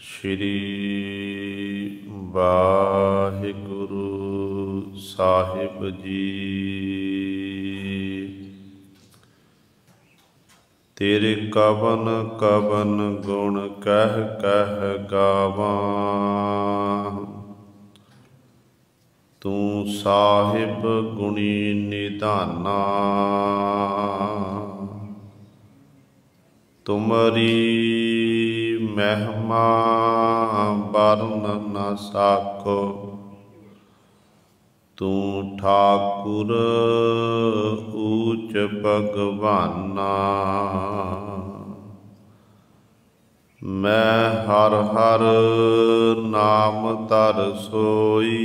श्री वाहिगुरु साहिब जी। तेरे कवन कवन गुण कह कह गावां, तू साहिब गुणी निधाना। तुमरी महिमा वरन न साको, तू ठाकुर ऊच भगवाना। मैं हर हर नाम तर सोई,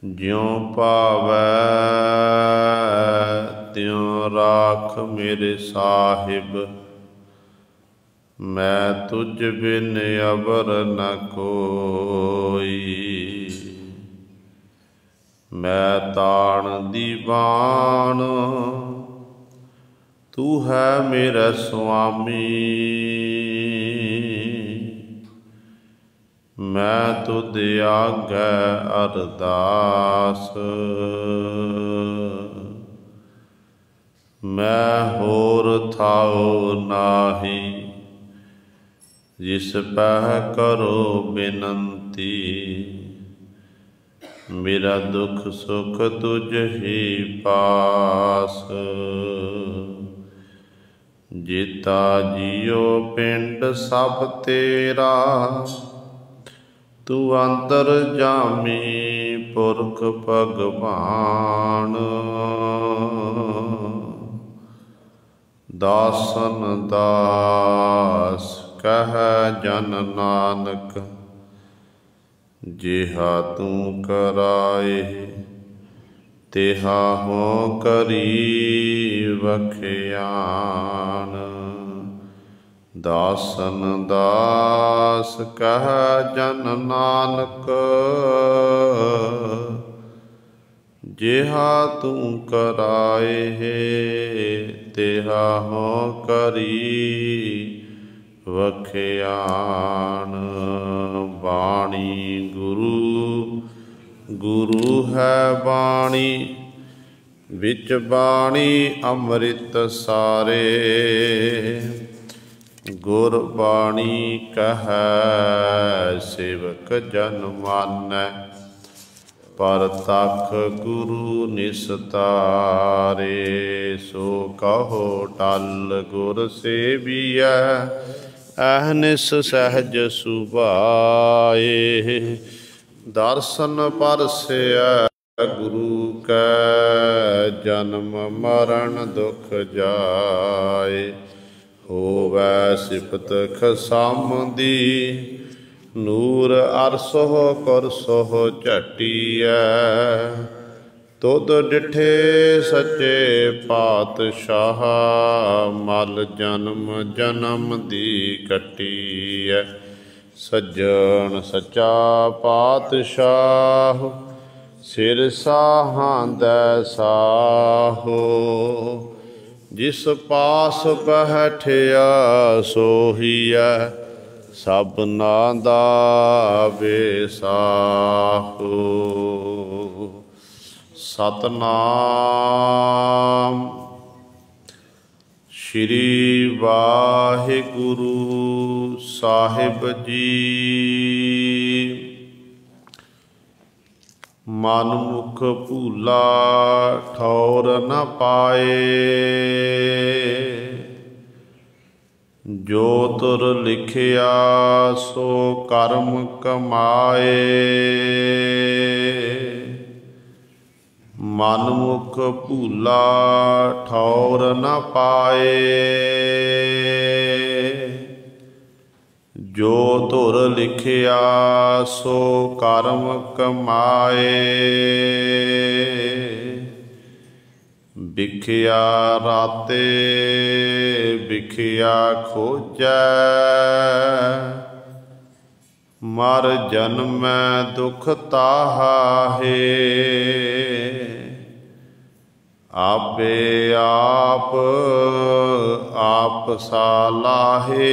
ज्यों पावै त्यों राख मेरे साहिब। मैं तुझ बिन अवर न कोई, मैं ताण दीवान तू है मेरा स्वामी। मैं तुध आगे अरदास, मैं होर थाओ नाही। जिस पह करो बिनती, मेरा दुख सुख तुझ ही पास। जेता जियो पिंड सब तेरा, तू अंतर जामी पुरख भगवान। दासन दास कह जन नानक, जिहा तू कराए तिहा हो करी वखियान। दासन दास कह जन नानक, जिहा तू कराए तिहा हो करी वखियान। बाणी गुरु गुरु है बाणी, विच बाणी अमृत सारे। गुरबाणी कहै सेवक जन मानै, परतख गुरु निस्तारे। सो कहो टल गुर सेवियै, अहनिस सहज सुभाए। दर्शन परसै गुरु कै, जन्म मरण दुख जाए। होवै सिफत खसम दी, नूर अरसोह करसोह झटिया। तुध डिठे सच्चे पातशाह, मल जन्म जन्म दी कटिया। सज्जन सच्चा पातशाह, सिर साहांदै साहो। जिस पास बैठिया सोहिया, सबना दा बेसाहो। सतनाम श्री वाहिगुरु साहिब जी। मन मुख भूला ठौर न पाए, जो तुर लिखिया सो कर्म कमाए। मन मुख भूला ठौर न पाए, जो तुर लिखिया सो कर्म कमाए। बिखिया राते बिखिया खोजै, मर जन्मै दुख ताहा है। आपे आप सालाहे।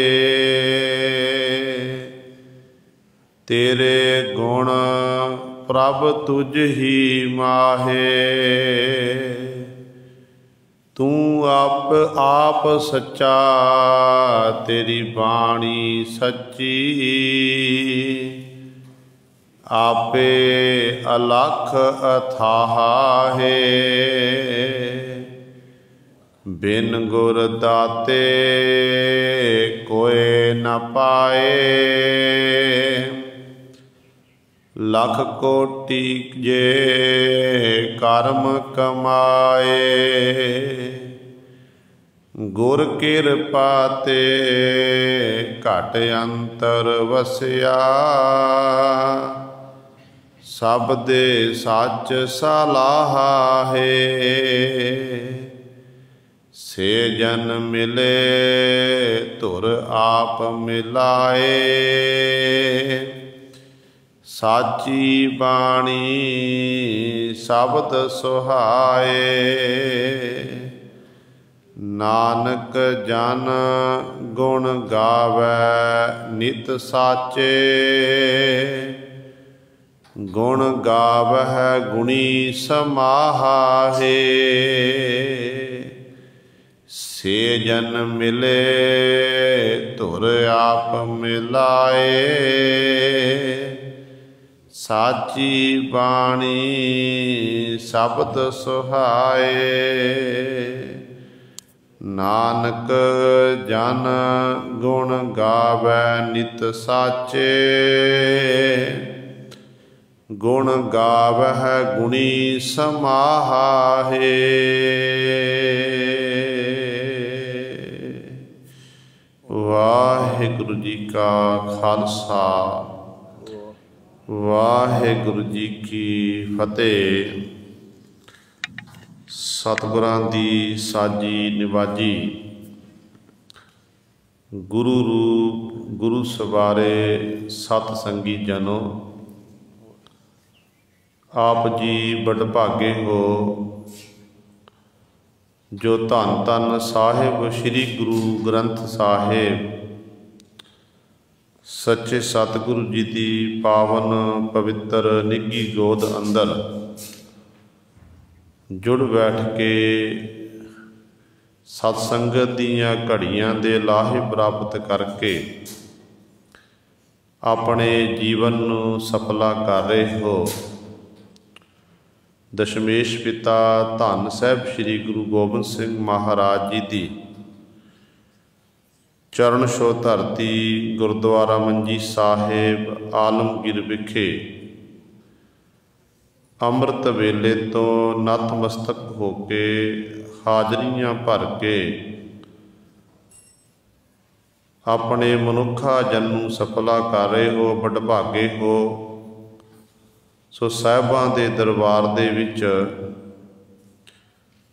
तेरे गुण प्रभ तुझ ही माहे। तू आप सच्चा तेरी बाणी सच्ची। आपे अलख अथाह है। बिन गुर दाते कोय न पाए। लख कोटि जे कर्म कमाए। गुर किरपा ते घट अंतर वसिया। सब दे सच सलाहा है। से जन मिले धुर आप मिलाए। साची बाणी शब्द सुहाए। नानक जन गुण गावै नित साचे। गुण गावह गुणी समाहा है। से जन मिले धुर आप मिलाए। साची बाणी शब्द सुहाए। नानक जन गुण गावै नित साचे। गुण गावह गुणी समाहा है। वाहिगुरु जी का खालसा वाहिगुरु जी की फतेह। सतगुरां दी साजी निवाजी। गुरु रूप गुरु सवारे सत संगी जनो। आप जी बड़भागे हो जो धन धन साहिब श्री गुरु ग्रंथ साहिब सच्चे सतगुरु जी की पावन पवित्र निੱਘੀ गोद अंदर जुड़ बैठ के सत्संगत दीयां घड़ियां दे लाहे प्राप्त करके अपने जीवन नूं सफला कर रहे हो। दशमेश पिता धन साहिब श्री गुरु गोबिंद सिंह महाराज जी की चरण छो धरती गुरुद्वारा मंजी साहिब आलमगीर विखे अमृत वेले तो नतमस्तक होके हाजरियां भर के अपने मनुखा जन नूं सफला कर रहे हो। बड़भागे हो। सो साहिबां दे दरबार दे विच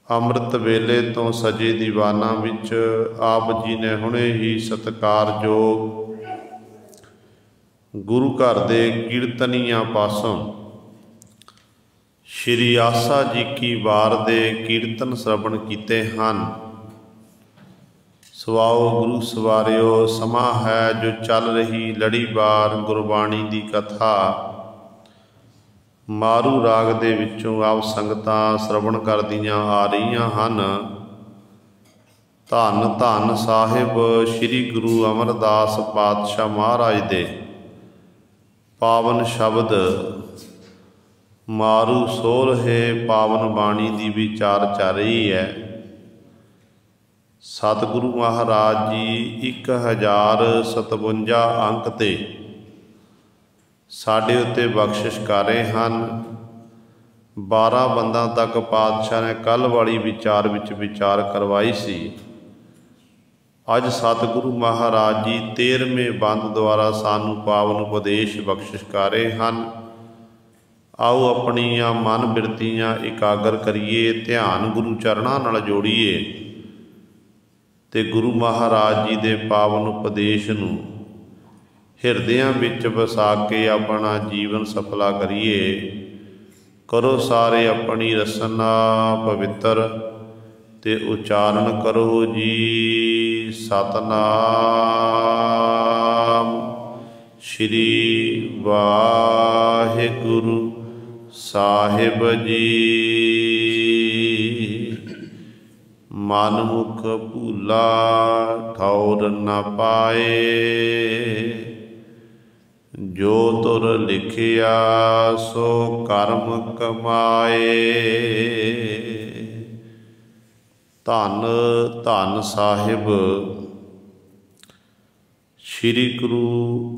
अमृत वेले तो सजे दीवाना विच आप जी ने हुणे ही सत्कारयोग गुरु घर दे कीर्तनियां पासों श्री आसा जी की वार दे कीर्तन श्रवण कीते हन। सवाओ गुरु सवारियो समा है जो चल रही लड़ीवार गुरबाणी दी कथा मारू राग दे विचों आप संगतां श्रवण करदियां आ रहीआं हन। धन धन साहिब श्री गुरु अमरदास पातशाह महाराज दे पावन शब्द मारू सोलहे पावन बाणी दी विचार चल रही है। सतगुरु महाराज जी 1057 अंक ते साढ़े उत्ते बख्शिश कर रहे हैं। 12 बंदा तक पातशाह ने कल वाली विचार विच विचार करवाई सी। अज सतगुरु महाराज जी 13वें बंद द्वारा सानू पावन उपदेश बख्शिश कर रहे हैं। आओ अपनियां मन बिरतियां इकागर करिए, ध्यान गुरु चरणों नाल जोड़िए ते गुरु महाराज जी दे पावन उपदेश नूं हिरदियां विच वसा के अपना जीवन सफला करिए। करो सारे अपनी रसना पवित्र, ते उचारण करो जी सतनाम। श्री वाहिगुरु साहिब जी। मन मुख भूला ठौर न पाए, जो तुर लिखिया सो कर्म कमाए। धन धन साहिब श्री गुरु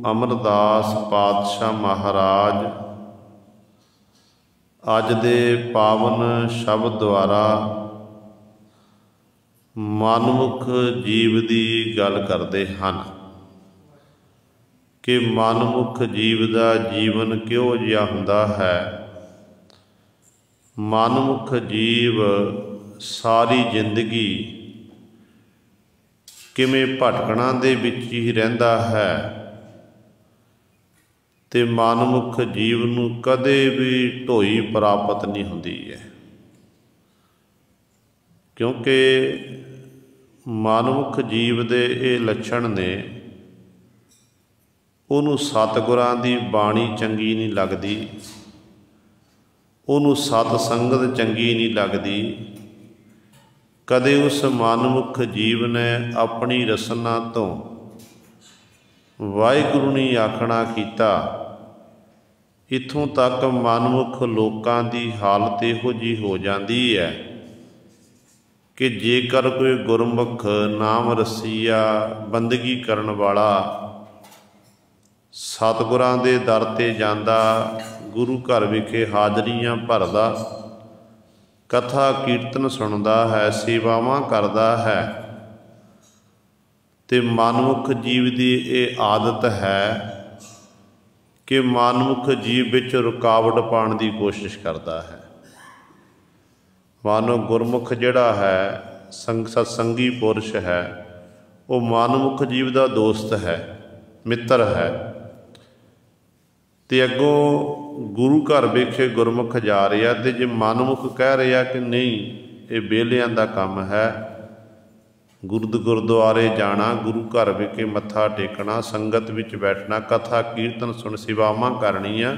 अमरदास पातशाह महाराज अज दे पावन शब्द द्वारा मनमुख जीव की गल करते हैं कि मनमुख जीव का जीवन क्यों जिहा हुंदा है। मनमुख जीव सारी जिंदगी किवें भटकणा दे विच ही रहिंदा है, ते मनमुख जीव नूं कदे भी ढोई प्राप्त नहीं हुंदी है, क्योंकि मनमुख जीव दे ये लक्षण ने। उन्होंने सतगुरां दी बाणी चंगी नहीं लगती, उन्होंने सतसंगत चंगी नहीं लगती। कदे उस मनमुख जीव ने अपनी रसना तो वाहिगुरू ने आखना कीता। इत्थों तक मनमुख लोकां दी हालत इहो जी हो जाती है कि जेकर कोई गुरमुख नाम रसीया बंदगी करन वाला सतगुरां दे दर ते जांदा, गुरु घर विखे हाजरियां भरदा, कथा कीर्तन सुनदा है, सेवावां करदा है, ते मनमुख जीव की ये आदत है कि मनमुख जीव विच रुकावट पाउण दी कोशिश करता है। मानो गुरमुख जिहड़ा है सत्संगी पुरुष है, वो मनमुख जीव का दोस्त है, मित्र है। ते अगों गुरु घर विखे गुरमुख जा रहा, तो जे मनमुख कह रहा कि नहीं ये बेलियां दा काम है, गुरुद्वारे जाना, गुरु घर विखे मत्था टेकना, संगत विच बैठना, कथा कीर्तन सुन सेवावां करनियां,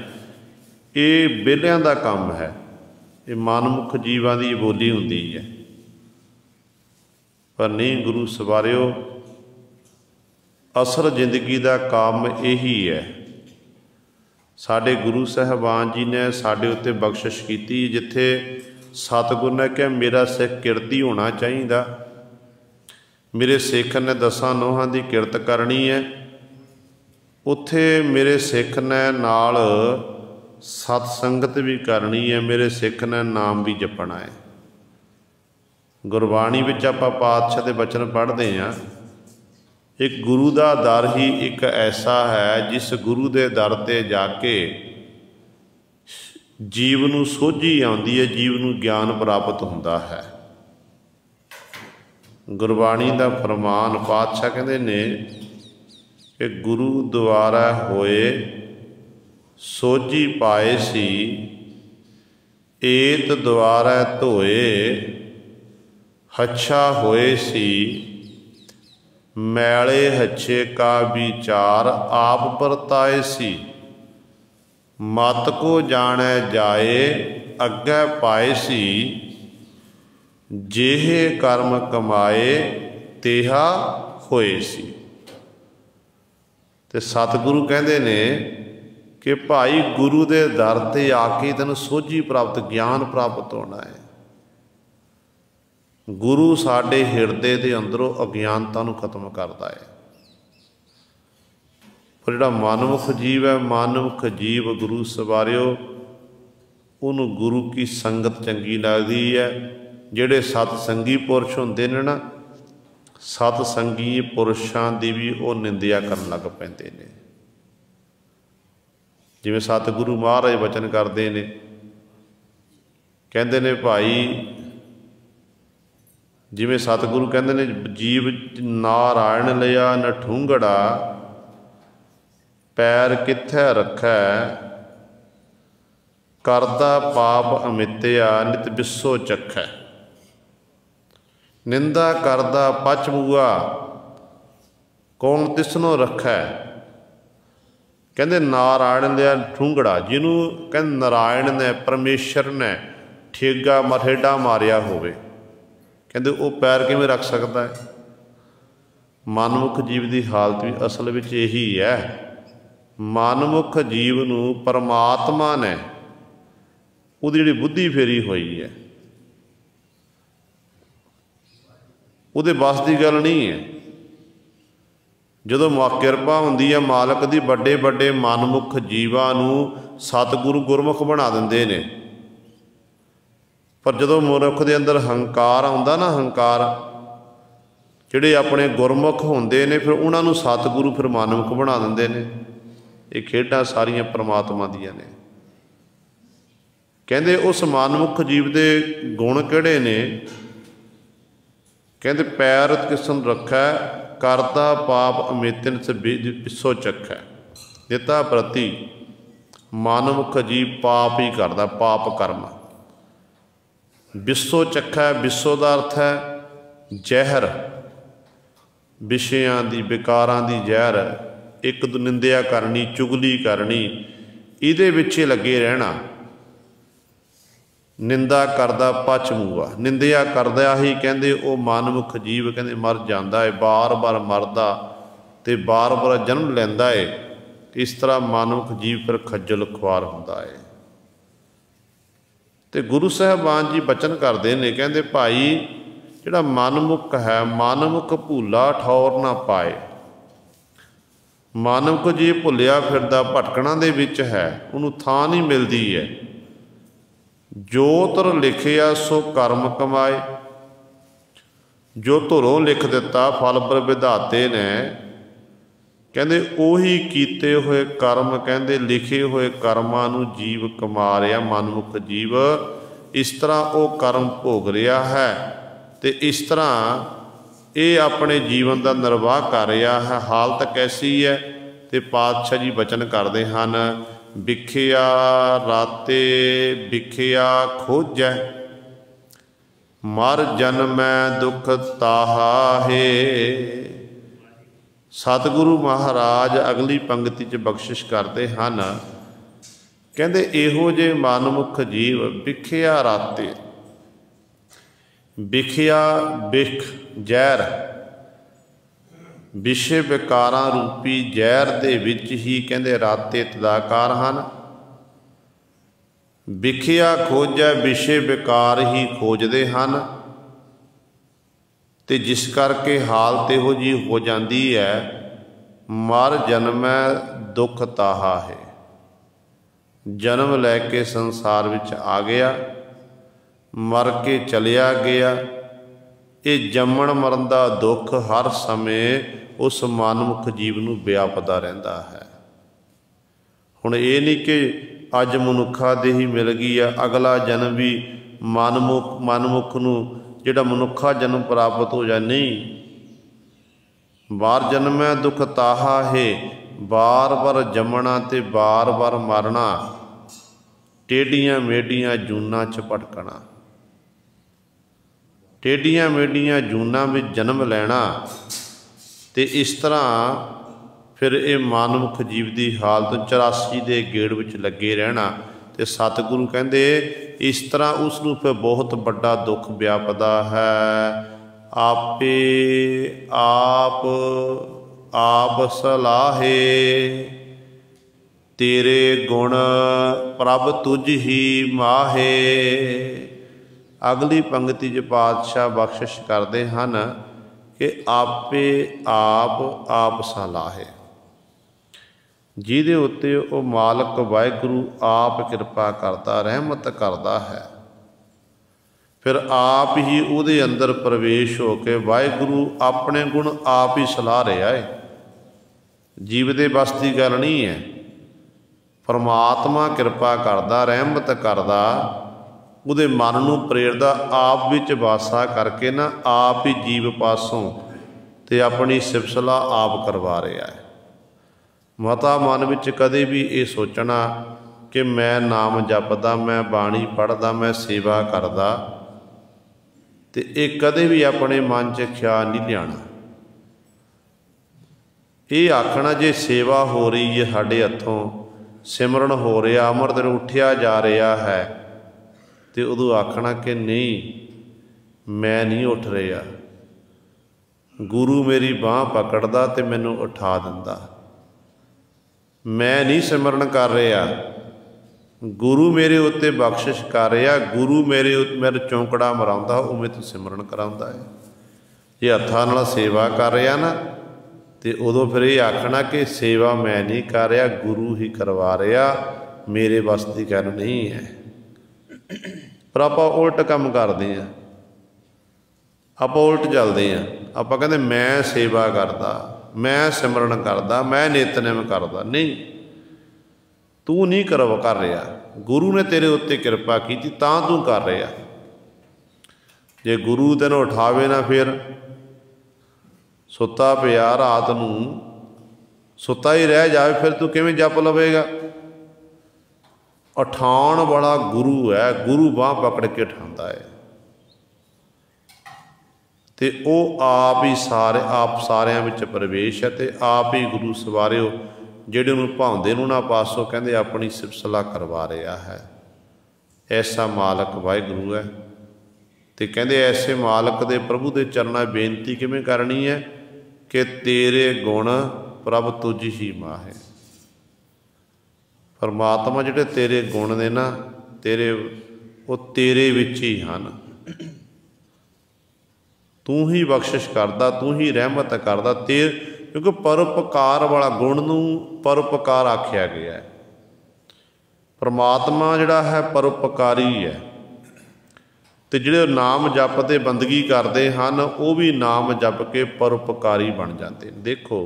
ये बेलियां दा काम है। ये मनमुख जीवां दी बोली हुंदी है। पर नहीं गुरु सवारियो, असल जिंदगी का काम यही है। साडे गुरु साहबान जी ने साडे उत्ते बख्शिश की, जिथे सतगुर ने कहा मेरा सिख किरती होना चाहिए, मेरे सिख ने 10 नोहां की किरत करनी है, उत्थे मेरे सिख ने नाल सतसंगत भी करनी है, मेरे सिख ने नाम भी जपना है। गुरबाणी विच आपां पातशाह दे बचन पढ़ते हैं, एक गुरु का दर ही एक ऐसा है जिस गुरु के दर ते जाके जीव नूं सोझी आउंदी है, जीव नूं ज्ञान प्राप्त हुंदा है। गुरबाणी का फरमान पातशाह कहते ने कि गुरु द्वारा होए सोझी पाए सी, एत द्वारा धोए हच्छा होए सी, मैले हच्छे का विचार आप परताए सी, मत को जाने जाए अग्गे पाए सी, जेहे कर्म कमाए तेहा होए सी। ते सतगुरु कहते ने कि भाई गुरु के दर ते आके तेन सोझी प्राप्त ज्ञान प्राप्त होना है। गुरु साडे हिरदे के अंदरों अज्ञानता नूं खत्म करता है। पर जिहड़ा मनमुख जीव है, मनमुख जीव गुरु सवारियो, उन्होंने गुरु की संगत चंगी लगती है। जिहड़े सतसंगी पुरुष होंदे ने ना, सतसंगी पुरुषां दी भी वो निंदिया करन लग पैंदे ने। जिवें सतगुरु महाराज वचन करते हैं, कहते ने भाई जिवें सतगुरु कहते ने जीव नारायण लिया नठूंगड़ा, पैर कित्थे रखै करदा पाप अमित्या नित बिस्सो चखै। निंदा करदा पच मूआ कौन तिसनो रखै। कहते नारायण लिया ठूंगड़ा, जिन्हों कहते नारायण ने परमेश्वर ने ठेगा ठेडा मारिया होवे, कहते वो पैर किवें रख सकता है। मनमुख जीव की हालत भी असल में यही है। मनमुख जीव नूं परमात्मा ने उहदी जिहड़ी बुद्धि फेरी हुई है, उहदे बस की गल नहीं है। जदों किरपा हुंदी है मालक दी, बड़े बड़े मनमुख जीवां नूं सतगुरु गुरमुख बना दिंदे ने। पर जदों मनुख दे अंदर हंकार आउंदा ना, हंकार जिहड़े अपने गुरमुख हुंदे ने, फिर उन्हां नूं सतगुरु फिर मनमुख बना दिंदे ने। ये खेडां सारियां परमात्मा दियां ने। कहते उस मनमुख जीव के गुण किहड़े ने, कहते पैर किसन रखै, करदा पाप अमितन पिछो चखै। निता प्रति मनमुख जीव पाप ही करदा, पाप कर्म। बिस्सो चखै, बिस्सो का अर्थ है जहर, विषयां दी विकारां दी जहर। एक दो निंदिया करनी, चुगली करनी, इहदे विच लगे रहना। निंदा करदा पच मूआ, निंदिया करदा ही कहते वो मनमुख जीव कहते मर जाता है, बार बार मरदा ते बार बार जन्म लैंदा है। इस तरह मनमुख जीव फिर खज्जल खुआर हुंदा है। ते गुरु साहिबान जी बचन करते हैं, कहते भाई जिहड़ा मनमुख है, मनमुख भूला ठौर ना पाए। मनमुख जी भुलिया फिरदा भटकणा दे विच है, उन्होंने थां नहीं मिलती है। जो तुर लिखिया सो कर्म कमाए, जो धुरों लिख दिता फल पर विधाते ने। कहते उही कीते हुए कर्म, कहते लिखे हुए कर्मां नूं जीव कमा रहा, मनमुख जीव इस तरह वो कर्म भोग रहा है। तो इस तरह ये अपने जीवन का निर्वाह कर रहा है। हालत कैसी है, तो पातशाह जी बचन करते हैं, विखिया राते विखिया खोजै, मर जन्मै दुख ताहा है। सतगुरु महाराज अगली पंक्ति च बख्शिश करते हैं, कहते इहो जे मनमुख जीव विखिया राते, विखिया विख जहर, विषय विकारां रूपी जहर दे विच ही कहते राते तदाकार हैं। विखिया खोजै, विषय विकार ही खोजते हैं। तो जिस करके हालत इहो जी हो जाती है, मर जन्मै दुख ताहा है। जन्म लैके संसार विच आ गया, मर के चलिया गया। ये जम्मण मरण का दुख हर समय उस मनमुख जीव नूं व्यापदा रहिंदा है। हुण ये नहीं कि अज मनुखा दे ही मिल गई है, अगला जन्म भी मनमुख नूं जिहड़ा मनुखा जन्म प्राप्त हो जाए, नहीं। बार जन्मै दुख ताहा है, बार बार जमना ते बार बार मरना, टेढ़ियां मेढ़ियां जूनां च भटकना, टेढ़ियां मेढ़ियां जूनां में जन्म लैना। तो इस तरह फिर ये मनमुख जीव की हालत 84 के गेड़ विच लगे रहना। तो सतगुरु कहते इस तरह उसनूं फिर बहुत बड़ा दुख व्यापदा है। आपे आप सलाहे, तेरे गुण प्रभ तुझ ही माहे। अगली पंक्ति च पातशाह बख्शिश करते हैं कि आपे आप सलाहे, जिहदे उत्ते वो मालक वाहिगुरू आप कृपा करता, रहमत करता है। फिर आप ही उहदे अंदर प्रवेश हो के वाहिगुरू अपने गुण आप ही सलाह रहा है। जीव दे बस की गल नहीं है। परमात्मा कृपा करता, रहमत करता, उहदे मन नूं प्रेरदा, आप विच वासा करके ना आप ही जीव पासों ते अपनी सिफसला आप करवा रहा है। मता मन विच कदे भी ये सोचना कि मैं नाम जपदा, मैं बाणी पढ़दा, मैं सेवा करदा, तो ये कदे भी अपने मन च ख्याल नहीं लियाना। ये आखना जे सेवा हो रही है साडे हत्थों, सिमरन हो रहा, अमृत उठिया जा रहा है, तो उदों आखना कि नहीं मैं नहीं उठ रहा, गुरु मेरी बांह पकड़दा ते मैनू उठा दिंदा। मैं नहीं सिमरन कर रहा, गुरु मेरे उत्ते बख्शिश कर रहा, गुरु मेरे चौंकड़ा मराउंदा, उवें तू सिमरन कराउंदा है। जे हत्थां नाल सेवा कर रहा ना, तो उदों फिर ये आखना कि सेवा मैं नहीं कर रहा, गुरु ही करवा रहा, मेरे बस की गल नहीं है। पर आप उल्ट काम करते हैं, आप उल्ट चलते हैं। आप कहते मैं सेवा करता, मैं सिमरन करता, मैं नितनेम करता। नहीं, तू नहीं कर रहा, गुरु ने तेरे उत्ते कृपा की तां तू कर रहा। जे गुरु तेन उठावे ना, फिर सुता पिया रात नूं सुता ही रह जाए, फिर तू किवें जप लवेगा। उठाउण वाला गुरु है, गुरु बांह पकड़ के उठाता है, तो वह आप ही आप सारिਆਂ विच प्रवेश है, तो आप ही गुरु सवारिओ ਜਿਹੜੇ ਉਹਨੂੰ ਭਾਉਂਦੇ ਨੂੰ ना पासों कहते अपनी सिफसला करवा रहा है। ऐसा मालक वाहिगुरू है। तो कहते ऐसे मालक दे प्रभु के चरणा बेनती किवें करनी है कि तेरे गुण प्रभ तुझ ही माहे। परमात्मा जिहड़े तेरे गुण ने ना, तेरे वो तेरे विच ही हन। तू ही बख्शिश करदा, तू ही रहमत करदा। क्योंकि परोपकार वाला गुण नूं परोपकार आख्या गया है। परमात्मा जिहड़ा है परोपकारी है, तो जिहड़े नाम जपते बंदगी करते हैं वो भी नाम जप के परोपकारी बन जाते हैं। देखो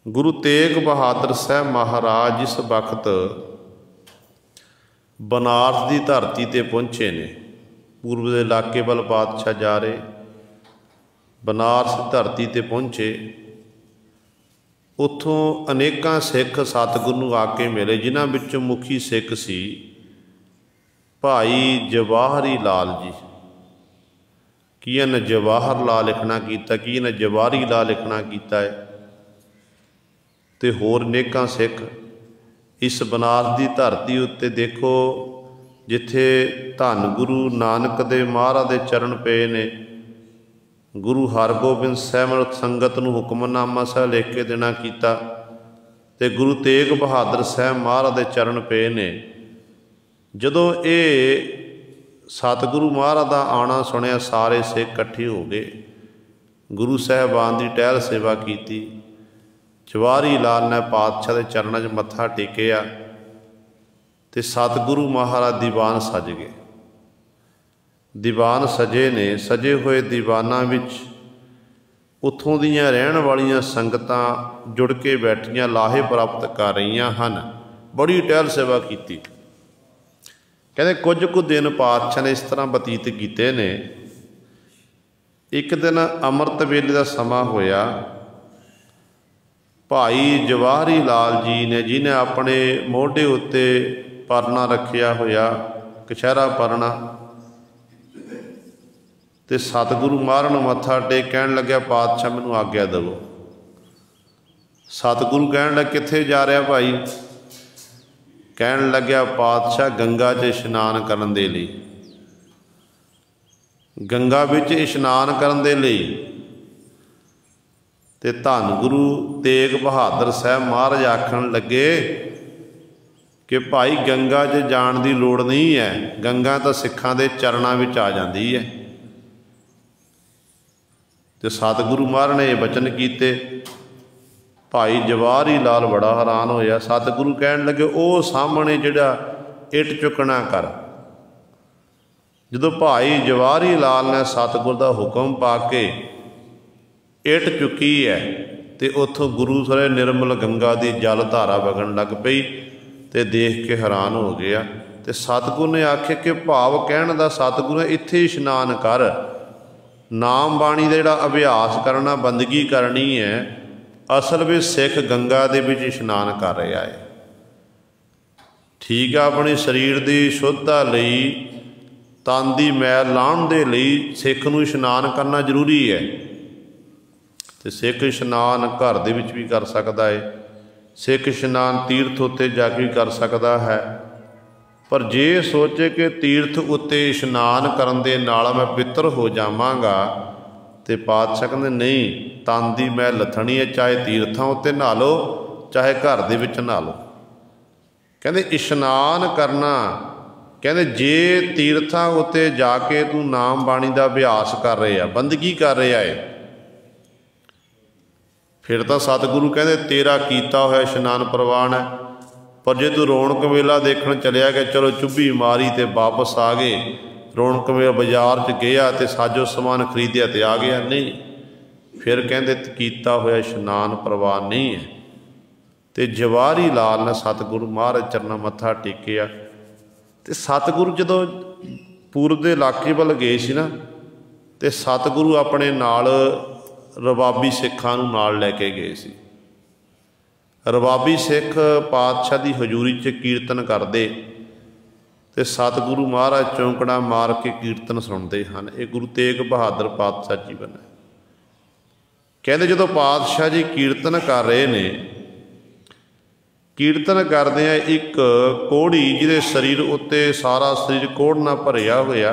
गुरु तेग बहादुर साहब महाराज जिस वक्त बनारस की धरती ते पहुँचे ने, पूर्व के इलाके वाल पातशाह जा रहे, बनारस की धरती ते पहुँचे, उत्थों अनेकां सिख सतगुरू नूं आके मिले, जिन्हां विचों मुखी सिख सी भाई जवाहरी लाल जी। किए ने जवाहर लाल लिखना कीता, किए ने जवाहरी लाल लिखना कीता है, ते होर अनेकां सिख इस बनारस की धरती उत्ते देखो जिथे धन गुरु नानक देव महाराज दे चरण पे ने। गुरु हरगोबिंद साहब संगत नूं हुक्मनामा साहब लिख के देना कीता, ते गुरु तेग बहादुर साहब महाराज दे चरण पे ने। जदों ये सतगुरु महाराज दा आना सुनिया, सारे सिख इकट्ठे हो गए, गुरु साहबान की टहल सेवा की। जवाहरी लाल ने पातशाह के चरणों च मत्था टेकिया, ते सतगुरु महाराज दीवान सज गए। दीवान सजे ने, सजे हुए दीवाना विच उत्थों दीयां रहण वालियां संगतां जुड़ के बैठियां लाहे प्राप्त कर रही हन। बड़ी टहल सेवा की। कहते कुछ कुछ दिन पातशाह ने इस तरह बतीत किए ने। एक दिन अमृत वेले का समा होया, भाई जवाहरी लाल जी ने, जिन्हें अपने मोढे उत्ते परना रखिया होया, कछहरा परना, ते सतगुरु महाराज मत्था टेक कहन लग्या पातशाह मैनू आग्या देवो। सतगुरु कहन लग कित्थे जा रहा भाई? कहन लग्या पातशाह गंगा च इशनान करन दे लई, गंगा विच इशनान करन दे लई। ते धन गुरु तेग बहादुर साहब महाराज आखन लगे कि भाई गंगा च जाण दी लोड़ नहीं है, गंगा तो सिखां दे चरणां विच आ जांदी है। तो सतगुरु महाराज ने ये बचन कीते। भाई जवाहरी लाल बड़ा हैरान होया। सतगुरु कहन लगे वो सामने जिहड़ा इट चुकना कर। जदों भाई जवाहरी लाल ने सतगुर का हुक्म पा के इट चुकी है, तो उत्थों गुरु सारे निर्मल गंगा की जल धारा वगन लग पई, तो देख के हैरान हो गया। तो सतगुरु ने आखे कि भाव कहण दा सतगुरु ने इत्थे इशनान कर, नाम बाणी का जिहड़ा अभ्यास करना, बंदगी करनी है। असल में सिख गंगा दे विच इशनान कर रहा है। ठीक है अपने शरीर की शुद्धता लई तन की मैल लाहण दे लई सिख नूं इशनान करना जरूरी है। तो सिख इशनान घर दे विच भी कर सकता है, सिख इशनान तीर्थ उत्ते जाके भी कर सकता है। पर जे सोचे कि तीर्थ उत्ते इशनान करन दे नाल मैं पवित्र हो जावांगा, तो पातशाह कहंदे नहीं, तन की मैल लथणी है, चाहे तीर्थां उत्ते नहा लो चाहे घर दे विच नहा लो। कहंदे इशनान करना, कहंदे जे तीर्थां उत्ते जाके तू नाम बाणी का अभ्यास कर रहा, बंदगी कर रहा है, फिर तो सतगुरु कहंदे तेरा कीता होया इशनान प्रवान है। पर जे तू रौनक मेला देखण चलिया कि चलो चुब्भी मारी तो वापस आ गए, रौनक मेला बाजार च गया तो साजो समान खरीदिया तो आ गया, नहीं, फिर कहंदे कीता होया इशनान प्रवान नहीं है। तो जवाहरी लाल ने सतगुरु महाराज चरना मत्था टेकिया। तो सतगुरु जदों पूरब के इलाके वाल गए सी ना, तो सतगुरु अपने नाल रबाबी सिखां नूं नाल लैके गए सी। रबाबी सिख पातशाह की हजूरी च कीर्तन करते, तो सतगुरु महाराज चौंकड़ा मार के कीर्तन सुनते हैं। ये गुरु तेग बहादुर पातशाह जीवन है। कहते जदों पातशाह जी कीर्तन कर रहे ने, कीर्तन करदे एक कोहड़ी जिहदे शरीर उत्ते सारा शरीर कोहड़ नाल भरिया होया,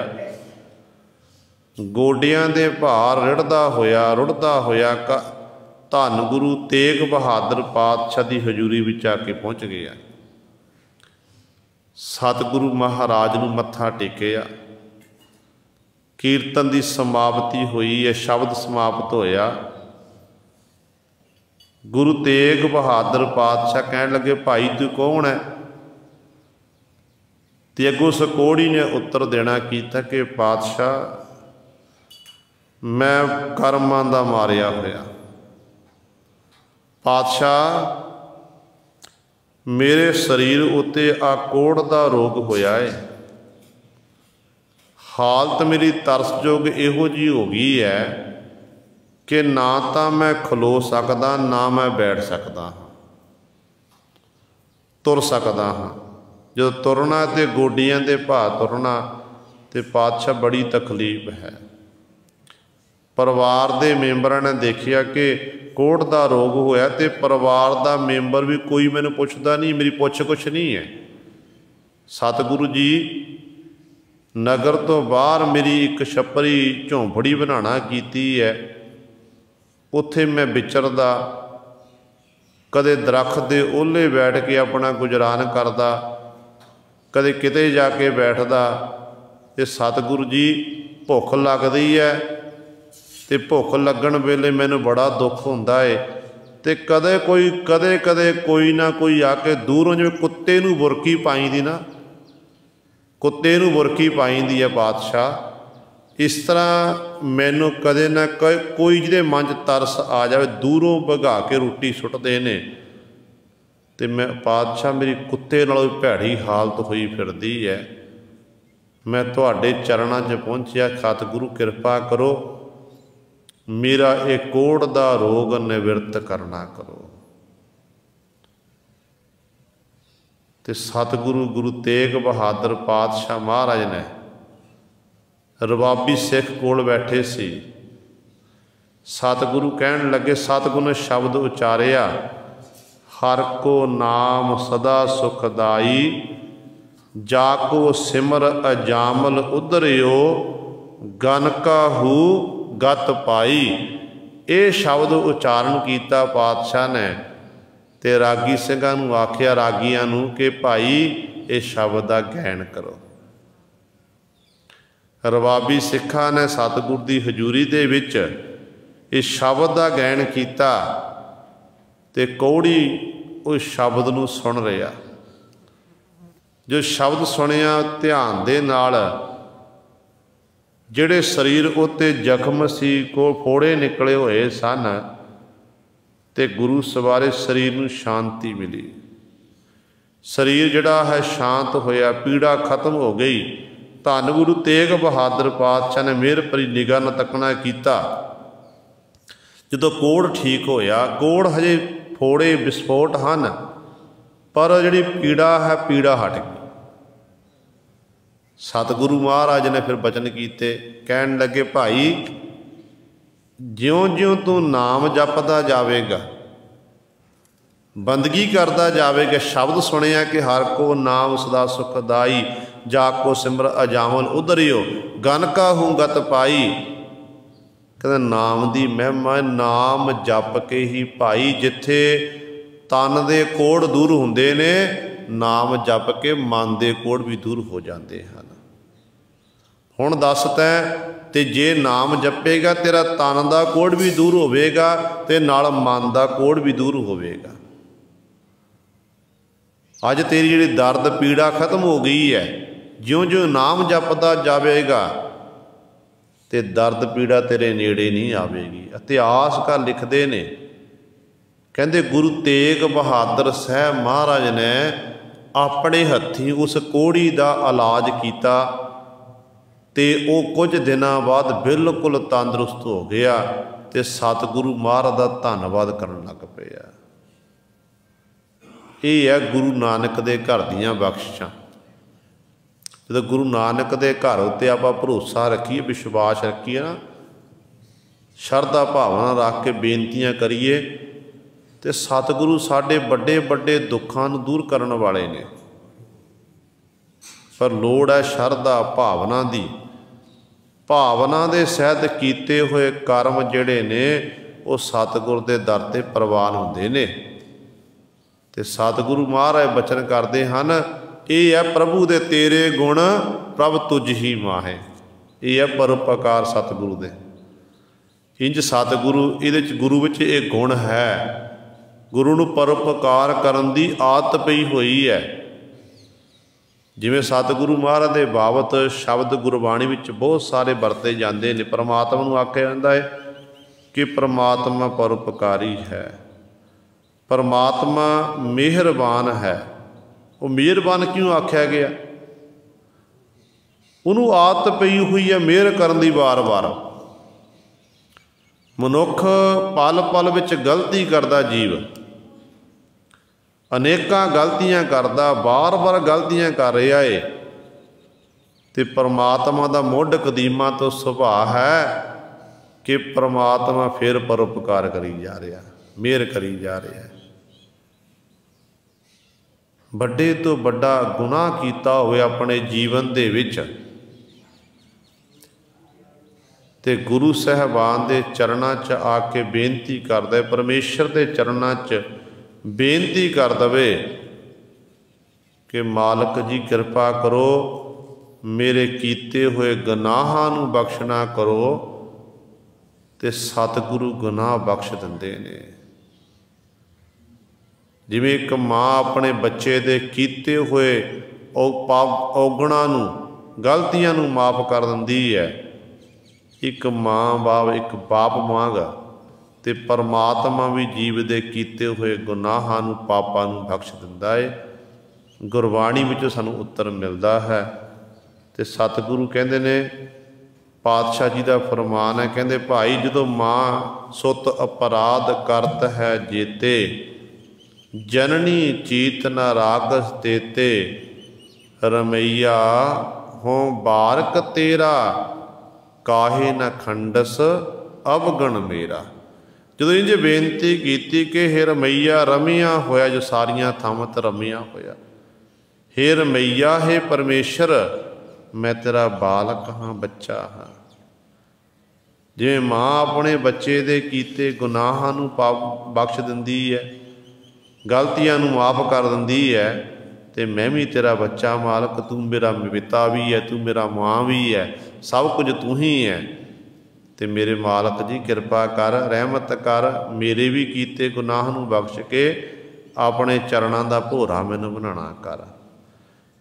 गोडियां दे भार रिड़दा होया रुड़दा होया धन गुरु तेग बहादुर पातशाह की हजूरी विच आके पहुँच गया। सतगुरु महाराज नूं मत्था टेकिया, कीर्तन की समाप्ति हुई है, शब्द समाप्त होया। गुरु तेग बहादुर पातशाह कहन लगे भाई तू कौन है? तो अगों उस कोहड़ी ने उत्तर देना कीता कि पातशाह मैं कर्मां दा मारिया होया, पातशाह मेरे शरीर उत्ते आ कोढ़ दा रोग होया है। हालत मेरी तरसयोग इहो जी हो गई है कि ना तो मैं खलो सकदा ना मैं बैठ सकदा हाँ, तुर सकदा हाँ। जो तुरना तो गोडियां दे भा तुरना, तो पातशाह बड़ी तकलीफ है। परिवार के मैंबरां ने देखिया कि कोढ़ का रोग होया, तो परिवार का मैंबर भी कोई मैनूं पुछदा नहीं, मेरी पुछ कुछ नहीं है। सतगुरु जी नगर तो बाहर मेरी एक छपरी झोंपड़ी बनाना कीती है, उत्थे मैं विचरदा, कदे दरख्त दे ओले बैठ के अपना गुजरान करदा, कदे किते जाके बैठदा। ते सतगुरु जी भुख लगदी है, ते भुख लगन वेले मैनूं बड़ा दुख हुंदा है। ते कदे कोई ना कोई आके दूरों जिवें कुत्ते नूं बुरकी पाईंदी ना, कुत्ते नूं बुरकी पाईंदी है पातशाह, इस तरह मैनू कदे ना कोई जिहदे मन च तरस आ जाए दूरों भगा के रोटी सुटते ने। तो मैं पातशाह मेरी कुत्ते नालों भैड़ी हालत हुई फिरदी है, मैं तुहाडे चरणों च पहुँचिया, सतगुरु कृपा करो मेरा एक कोढ़ दा रोग निवृत्त करना करो। तो सतगुरु गुरु तेग बहादुर पातशाह महाराज ने रबाबी सिख कोल बैठे सी। सतगुरु कहन लगे, सतगुरु ने शब्द उचारिया, हर को नाम सदा सुखदाई, जाको सिमर अजामल उधरियो, गनकाहू गत पाई। ये शब्द उचारण किया पातशाह ने, ते रागी सिंघां नूं आखिया, रागियां नूं कि भाई ये शब्द का गैन करो। रबाबी सिखा ने सतगुर की हजूरी दे विच इस शब्द का गैन किया, ते कौड़ी उस शब्द नूं सुन रहा। जो शब्द सुनिया ध्यान दे नाल, जिहड़े शरीर उत्ते जख्म सी को फोड़े निकले हुए सन, ते गुरु सवारे शरीर नूं शांति मिली। शरीर जिहड़ा है शांत होया, पीड़ा खत्म हो गई। धन गुरु तेग बहादुर पातशाह ने मेहर भरी निगाह नाल तकना कीता। जदों कोढ़ ठीक होया, कोढ़ हजे फोड़े विस्फोट हैं, पर जिहड़ी पीड़ा है पीड़ा हट गई। सतगुरु महाराज ने फिर बचन कीते, कहन लगे भाई ज्यों ज्यों तू नाम जपदा जावेगा, बंदगी करदा जावेगा, शब्द सुनिया कि हर को नाम सदा सुखदाई, जाको सिमर अजामल उधरियो गन का हूँ गत पाई। कहते नाम की महिमा नाम जप के ही भाई, जिथे तन दे कोड़ दूर हुंदे ने, नाम जप के मन दे कोड़ भी दूर हो जाते हैं। हुण दस तैं ते जे नाम जपेगा तेरा तन का कोड़ भी दूर होवेगा ते नाल मन का कोड़ भी दूर होवेगा। अज तेरी जिहड़ी दर्द पीड़ा खत्म हो गई है, ज्यों ज्यों नाम जपदा जावेगा ते दर्द पीड़ा तेरे नेड़े नहीं आवेगी। इतिहास का लिखते ने, कहते गुरु तेग बहादुर साहब महाराज ने अपने हत्थीं उस कोड़ी का इलाज किया ते वो कुछ दिनों बाद बिल्कुल तंदुरुस्त हो गया ते सतगुरु महाराज का धन्नवाद करन लग पिया। ये है गुरु नानक दे घर दीयां बख्शिशां। जो गुरु नानक दे घर उत्ते आपां भरोसा रखीए, विश्वास रखीए ना, शरधा भावना रख के बेनतियां करिए ते सतगुरु साडे बड़े बड़े दुखां नूं दूर करन वाले ने। पर लोड़ है शरधा भावना दी। भावना दे सहित कीते हुए कर्म जिहड़े ने वो सतगुर दे दर ते प्रवान हुंदे ने। ते सतगुरु महाराज बचन करते हैं, ये है प्रभु दे तेरे गुण प्रभ तुझ ही माहे। ये है परोपकार सतगुरु दे। इंज सतगुरु इहदे च गुरु विच एक गुण है, गुरु नूं परोपकार करन दी आदत पई होई है। जिवें सतगुरु महाराज दे बाबत शब्द गुरबाणी विच बहुत सारे वरते जाते हैं। परमात्मा नूं आख्या जाता है कि परमात्मा परोपकारी है, परमात्मा मेहरबान है। वो मेहरबान क्यों आख्या गया? उन्होंने आदत पई हुई है मेहर करन दी बार बार। मनुख पल पल विच गलती करदा, जीव अनेकां गलतियां करदा, बार बार गलतियां कर रहा है। तो परमात्मा का मुढ़ कदीमा तो सुभाव है कि परमात्मा फिर परोपकार करी जा रहा, मेहर करी जा रहा है। बड़े तो बड़ा गुनाह किया होवे अपने जीवन दे विच ते गुरु साहबान दे चरणों च आके बेनती करदा है, परमेश्वर दे चरणों च बेनती कर दवे कि मालक जी कृपा करो, मेरे कीते हुए गुनाहां नूं बख्शना करो। ते सतगुरु गुनाह बख्श दिंदे ने। जिवें एक माँ अपने बच्चे दे कीते हुए औगुणां नूं, गलतियां नूं माफ़ कर दिंदी है, एक माँ बाप एक बाप वांग ते परमात्मा भी जीव दे कीते हुए गुनाहां नूं पापां नूं बख्श दिंदा है। गुरबाणी विचों सानूं उत्तर मिलदा है। ते सतगुरु कहंदे ने, पातशाह जी का फरमान है, कहंदे भाई जदों माँ सुत अपराध करत है जेते, जननी चीत न रागस देते, रमैया हो बारक तेरा, काहे न खंडस अवगण मेरा। जो इंज बेनती की कि हे रमैया रमिया होया, जो सारिया थावां ते रमिया होया, हे रमैया हे परमेश्वर मैं तेरा बालक हाँ, बच्चा हाँ। जिवें माँ अपने बच्चे दे कीते गुनाहां नूं बख्श दिंदी है, गलतियां नूं माफ़ कर दिंदी है, ते मैं भी तेरा बच्चा मालक, तू मेरा पिता भी है, तू मेरा माँ भी है, सब कुछ तू ही है। ते मेरे मालक जी कृपा कर, रहमत कर, मेरे भी कीते गुनाह नूं बख्श के अपने चरणों का भोरा मैनूं बनाना कर।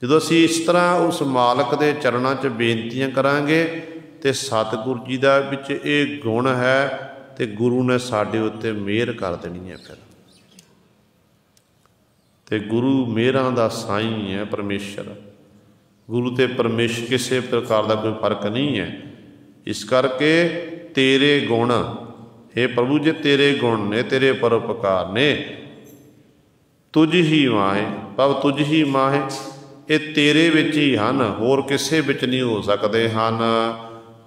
जो असीं इस तरह उस मालक के चरणों च बेनतियां करांगे तो सतगुरु जी का विच ये गुण है, तो गुरु ने साडे उत्ते मेहर कर देनी है। फिर तो गुरु मेहरां दा साईं है परमेश्वर। गुरु ते परमेश्वर किसी प्रकार का कोई फर्क नहीं है। इस करके तेरे गुण हे प्रभु जी, तेरे गुण ने, तेरे परोपकार ने, तुझ ही माहे, भाव तुझ ही माहे, ये तेरे विच ही हन, होर किसे विच नहीं हो सकते हन।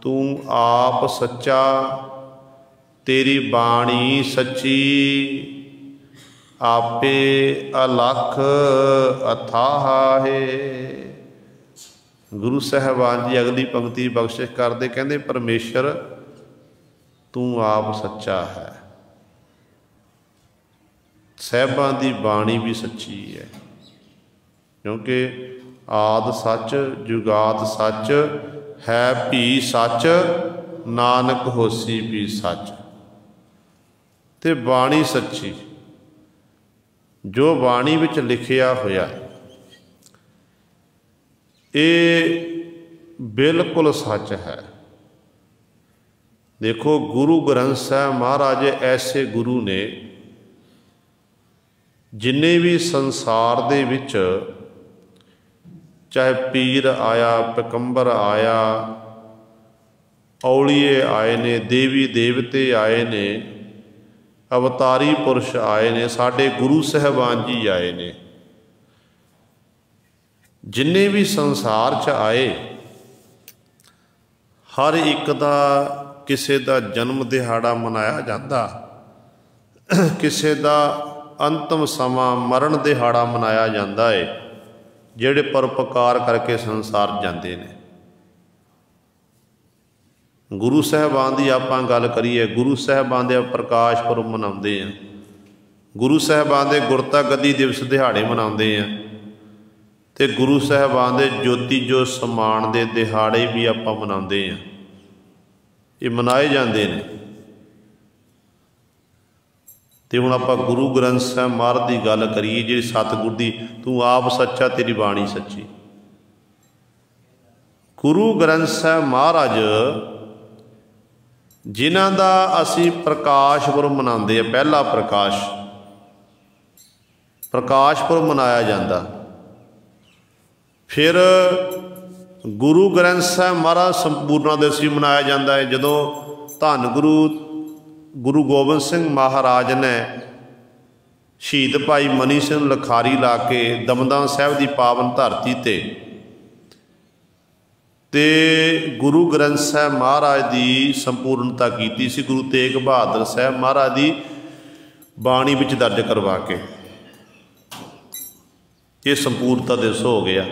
तू आप सच्चा, तेरी बाणी सच्ची, आपे अलख अथाह है। गुरु साहिबान जी अगली पंक्ति बख्शिश करते कहते परमेश्वर तू आप सच्चा है। साहिबान की बाणी भी सच्ची है, क्योंकि आद सच जुगात सच है भी सच, नानक होसी भी सच। ते बाणी सच्ची, जो बाणी विच लिखिया होया ये बिल्कुल सच है। देखो गुरु ग्रंथ साहिब महाराज ऐसे गुरु ने जिन्ने भी संसार दे विच, चाहे पीर आया, पैगंबर आया, औलिए आए ने, देवी देवते आए ने, अवतारी पुरुष आए ने, साडे गुरु साहिबान जी आए ने, जिन्ने भी संसार च आए हर एक दा किसे दा जन्म दिहाड़ा मनाया जाता, किसे दा अंतिम समा मरण दिहाड़ा मनाया जाता है, जेड़े परोपकार करके संसार जाते हैं। गुरु साहिबान की आपां गल करिए, गुरु साहिबान दे प्रकाश पुरब मनाते हैं, गुरु साहिबान दे गुरता गद्दी दिवस दिहाड़े मनाते हैं, ते गुरु साहिबान दे ज्योति जो समान दे दिहाड़े भी आपां मनाते हैं। ये मनाए जाते हैं। तो हुण आपां गुरु ग्रंथ साहिब महाराज की गल करिए, जी सतगुर दी तू आप सच्चा तेरी बाणी सच्ची। गुरु ग्रंथ साहिब महाराज जिन्हां दा असी प्रकाश पुरब मनाते हैं, पहला प्रकाश पुरब मनाया जाता। फिर गुरु ग्रंथ साहिब महाराज संपूर्णा दिवस भी मनाया जाता है, जदों धन गुरु गोबिंद सिंह महाराज ने शहीद भाई मनी सिंह लखारी ला के दमदम साहिब की पावन धरती ते गुरु ग्रंथ साहिब महाराज की संपूर्णता की सी, गुरु तेग बहादुर साहिब महाराज की बाणी विच दर्ज करवा के ये संपूर्णता दिवस हो गया।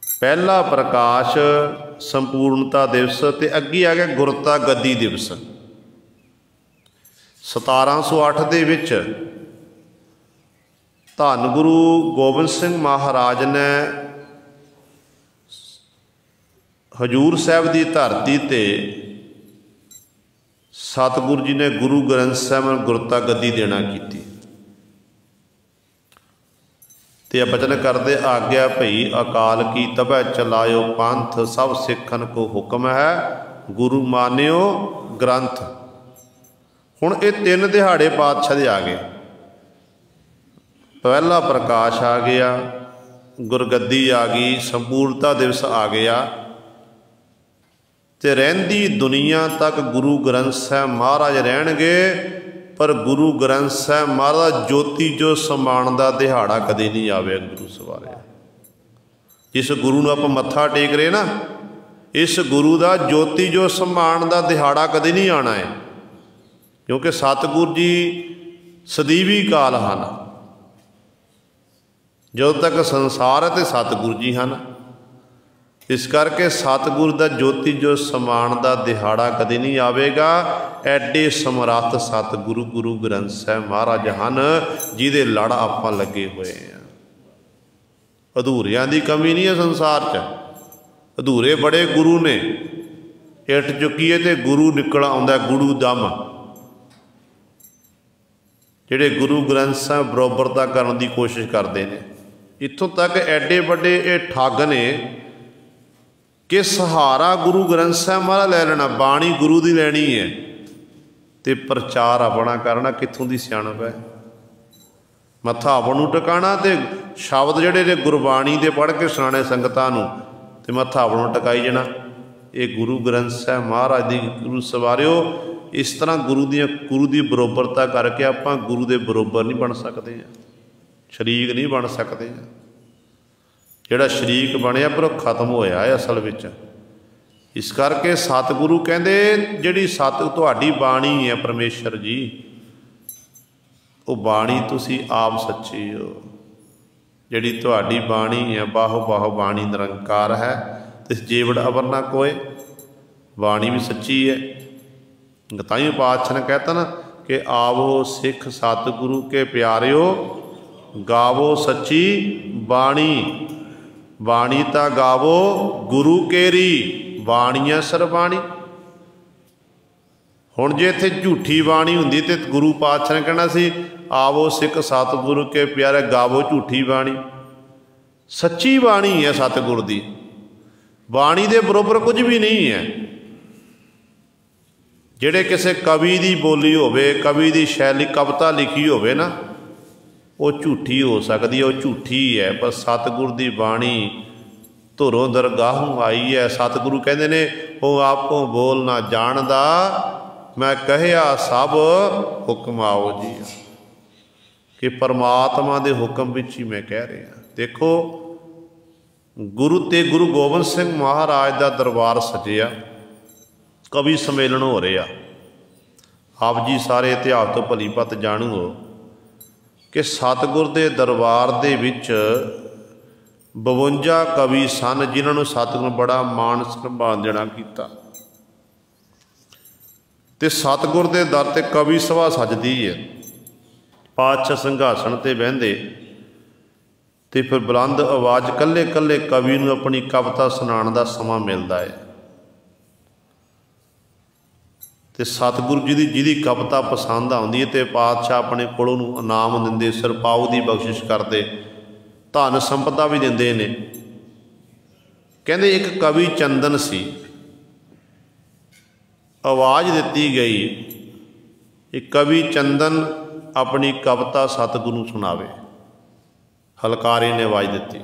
पहला प्रकाश संपूर्णता दिवस, ते अगे आ गया गुरता गद्दी दिवस। 1708 दे विच धन गुरु गोबिंद सिंह महाराज ने हजूर साहिब की धरती ते सतगुरु जी ने गुरु ग्रंथ साहिब में गुरता गद्दी देना की। ते बचन करते आग्या भई अकाल की तबै चलायो पंथ, सब सिखन को हुक्म है गुरु मान्यो ग्रंथ। हुण ये 3 दिहाड़े पातशाह दे आ गए। पहला प्रकाश आ गया, गुरगद्दी आ गई, संपूर्णता दिवस आ गया, ते रहिंदी दुनिया तक गुरु ग्रंथ साहिब महाराज रहणगे, पर गुरु ग्रंथ साहिब महाराज ज्योति जो समान का दिहाड़ा कदे नहीं आवे। गुरु सवारे जिस गुरु नूं आपां मत्था टेक रहे ना, इस गुरु का ज्योति जो समान का दिहाड़ा कदे नहीं आना है, क्योंकि सतगुरु जी सदीवी काल हैं। जो तक संसार है तो सतगुरु जी हैं, इस करके सतगुरु का ज्योति जो समान का दिहाड़ा कदे नहीं आवेगा। एडे समर्थ सतगुरु गुरु ग्रंथ साहिब महाराज हैं, जिहदे लड़ आपां लगे हुए हैं। अधूरियां की कमी नहीं है संसार च, अधूरे बड़े गुरु ने। इट चुकीए तो गुरु निकल आउंदा, गुरु दम, जिहड़े गुरु ग्रंथ साहिब बरोबरता करने की कोशिश करते हैं। इत्थों तक एडे बड़े ये ठग ने कि सहारा गुरु ग्रंथ साहिब महाराज लै लेना, बाणी गुरु की लैनी है, तो प्रचार अपना करना। कित्थों की सियाणप है? मत्था अपन टिकाणा, तो शब्द जोड़े ने गुरबाणी के पढ़ के सुनाने संगतां नूं, ते मत्था अपन टिकाई जाना। ये गुरु ग्रंथ साहिब महाराज की गुरु सवारियो इस तरह गुरु की बरोबरता करके आपां गुरु के बरोबर नहीं बन सकते, शरीक नहीं बन सकते। जिहड़ा शरीक बनया पर खत्म होया है असल विच। इस करके सतगुरु कहंदे जिहड़ी तुहाडी बाणी है परमेश्वर जी, वो बाणी तुसी आप सच्चे हो। जिहड़ी तुहाडी बाणी है बाहो बाहो बाणी निरंकार है, तिस जेवड़ अवर ना कोय, बाणी भी सच्ची है। ताईं पातशाह ने कहता ना कि आवो सिख सतगुरु के प्यारिओ, गावो सच्ची बाणी, बाणी ता गावो गुरु केरी, बाणियां सरबाणी। हुण जे इत्थे झूठी बाणी हुंदी ते गुरु पातशाह ने कहना सी आवो सिख सतगुरु के प्यारे गावो झूठी बाणी। सच्ची बाणी है सतगुरु दी, बाणी दे बरोबर कुछ भी नहीं है। जिहड़े किसी कवि की बोली होवे, कवि की शैली कविता लिखी होवे ना, वो झूठी हो सकती है, वो झूठी है। पर सतगुरु की बाणी धुरों दरगाहों आई है। सतगुरु कहते ने वो आपो बोल ना जानदा, मैं कहया सब हुक्म आओ जी, कि परमात्मा के हुक्म विच ही मैं कह रहा। देखो गुरु गोबिंद सिंह महाराज का दरबार सजिया, कवि सम्मेलन हो रहा। आप जी सारे इतिहास तो भली भत जाणू हो कि सतगुर के दरबार दे विच 52 कवि सन, जिन्होंने सतगुर बड़ा मान सम्मान देना किया। ते सतगुर के दर ते कवि सभा सजदी है। पातशाह संघासन ते बहिंदे ते फिर बुलंद आवाज़ कल्ले कल्ले कवि नूं अपनी कविता सुनाउण दा समा मिलता है। ते सतगुरु जी की जिहदी कविता पसंद आउंदी है ते पातशाह अपने कोलों इनाम दिंदे, सिरपाऊ की बख्शिश करते, धन संपदा भी दिंदे ने। कहंदे एक कवि चंदन सी, आवाज़ दिती गई एक कवि चंदन अपनी कविता सतगुरु सुनावे। हलकारे ने आवाज़ दिती,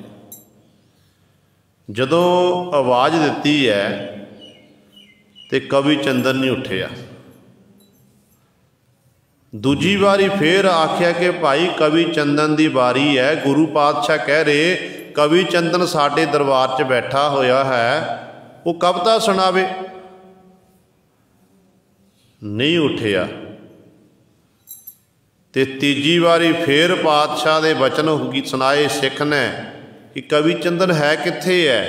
जदों आवाज़ दिती है तो कवि चंदन नहीं उठिया। दूजी बारी फिर आख्या कि भाई कवि चंदन की बारी है। गुरु पातशाह कह रहे कवि चंदन साडे दरबार च बैठा होया है, वो कविता सुनावे। नहीं उठिया। ते तीजी बारी फिर पातशाह दे वचन सुनाए सिख ने कि कवि चंदन है कित्थे है।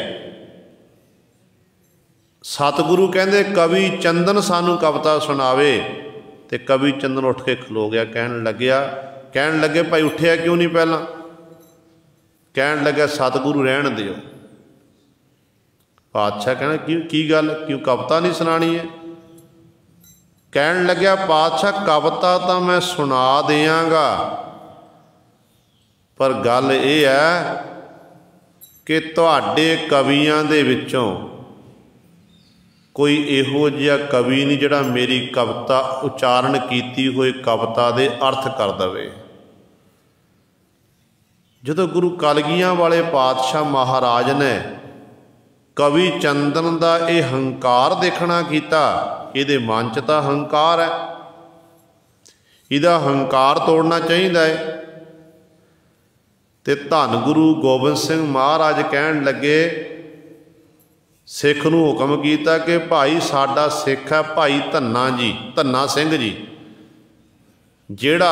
सतगुरु कहंदे कवि चंदन सानू कविता सुनावे। ते कवि चंदन उठ के खलो गया, कहन लगे भाई उठिया क्यों नहीं पहला। कहन लगे सतगुरु रहन दिओ। पातशाह कहना की गल, क्यों कविता नहीं सुनानी है। कहन लग्या पातशाह कविता तो मैं सुना देंगा, पर गल यह है कि तुहाडे कवियां दे विचों कोई इहो जिहा कवि नहीं जिहड़ा मेरी कविता उचारण कीती हुई कविता दे अर्थ कर दवे। जदों गुरु कलगियां वाले पातशाह महाराज ने कवि चंदन का यह हंकार देखना किया, इहदे मन च तां हंकार है, इहदा हंकार तोड़ना चाहिए है। ते धन गुरु गोबिंद सिंह महाराज कहन लगे सिख नूं हुक्म किया कि भाई साडा सिख है भाई धन्ना सिंह जी, जिहड़ा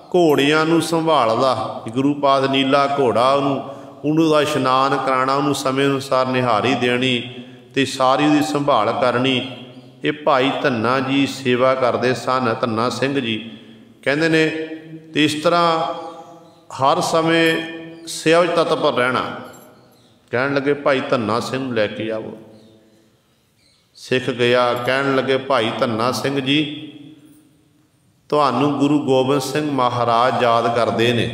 घोड़ियां नूं संभालदा। गुरु पाद नीला घोड़ा उन्होंने दा इशनान कराना, उन्होंने समय अनुसार निहारी देनी ते सारी उहदी संभाल करनी। ये भाई धन्ना जी सेवा करते सन, धन्ना सिंह जी कहंदे ने। ते इस तरह हर समय सेवा तत्पर रहना। कहन लगे भाई धन्ना सिंह लैके आओ। सिख गया, कहन लगे भाई धन्ना सिंह जी तुहानू गुरु गोबिंद सिंह महाराज याद करते ने।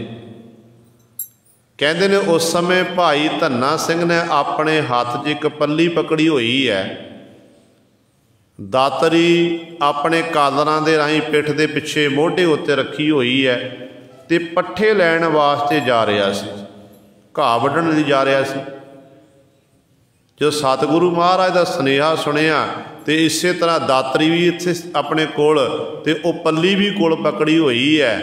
कहते ने उस समय भाई धन्ना सिंह ने अपने हाथ 'च एक पल्ली पकड़ी हुई है, दातरी अपने कालरां दे राही पिठ दे पिछे मोढे उत्ते रखी हुई है, ते पट्ठे लैण वास्ते जा रहा सी, घाह वड्ढण लई जा रहा सी। जो सतगुरु महाराज का सुनेहा सुनिया तो इस तरह दातरी भी इत्थे अपने कोल ते ओ पल्ली भी कोल पकड़ी हुई है।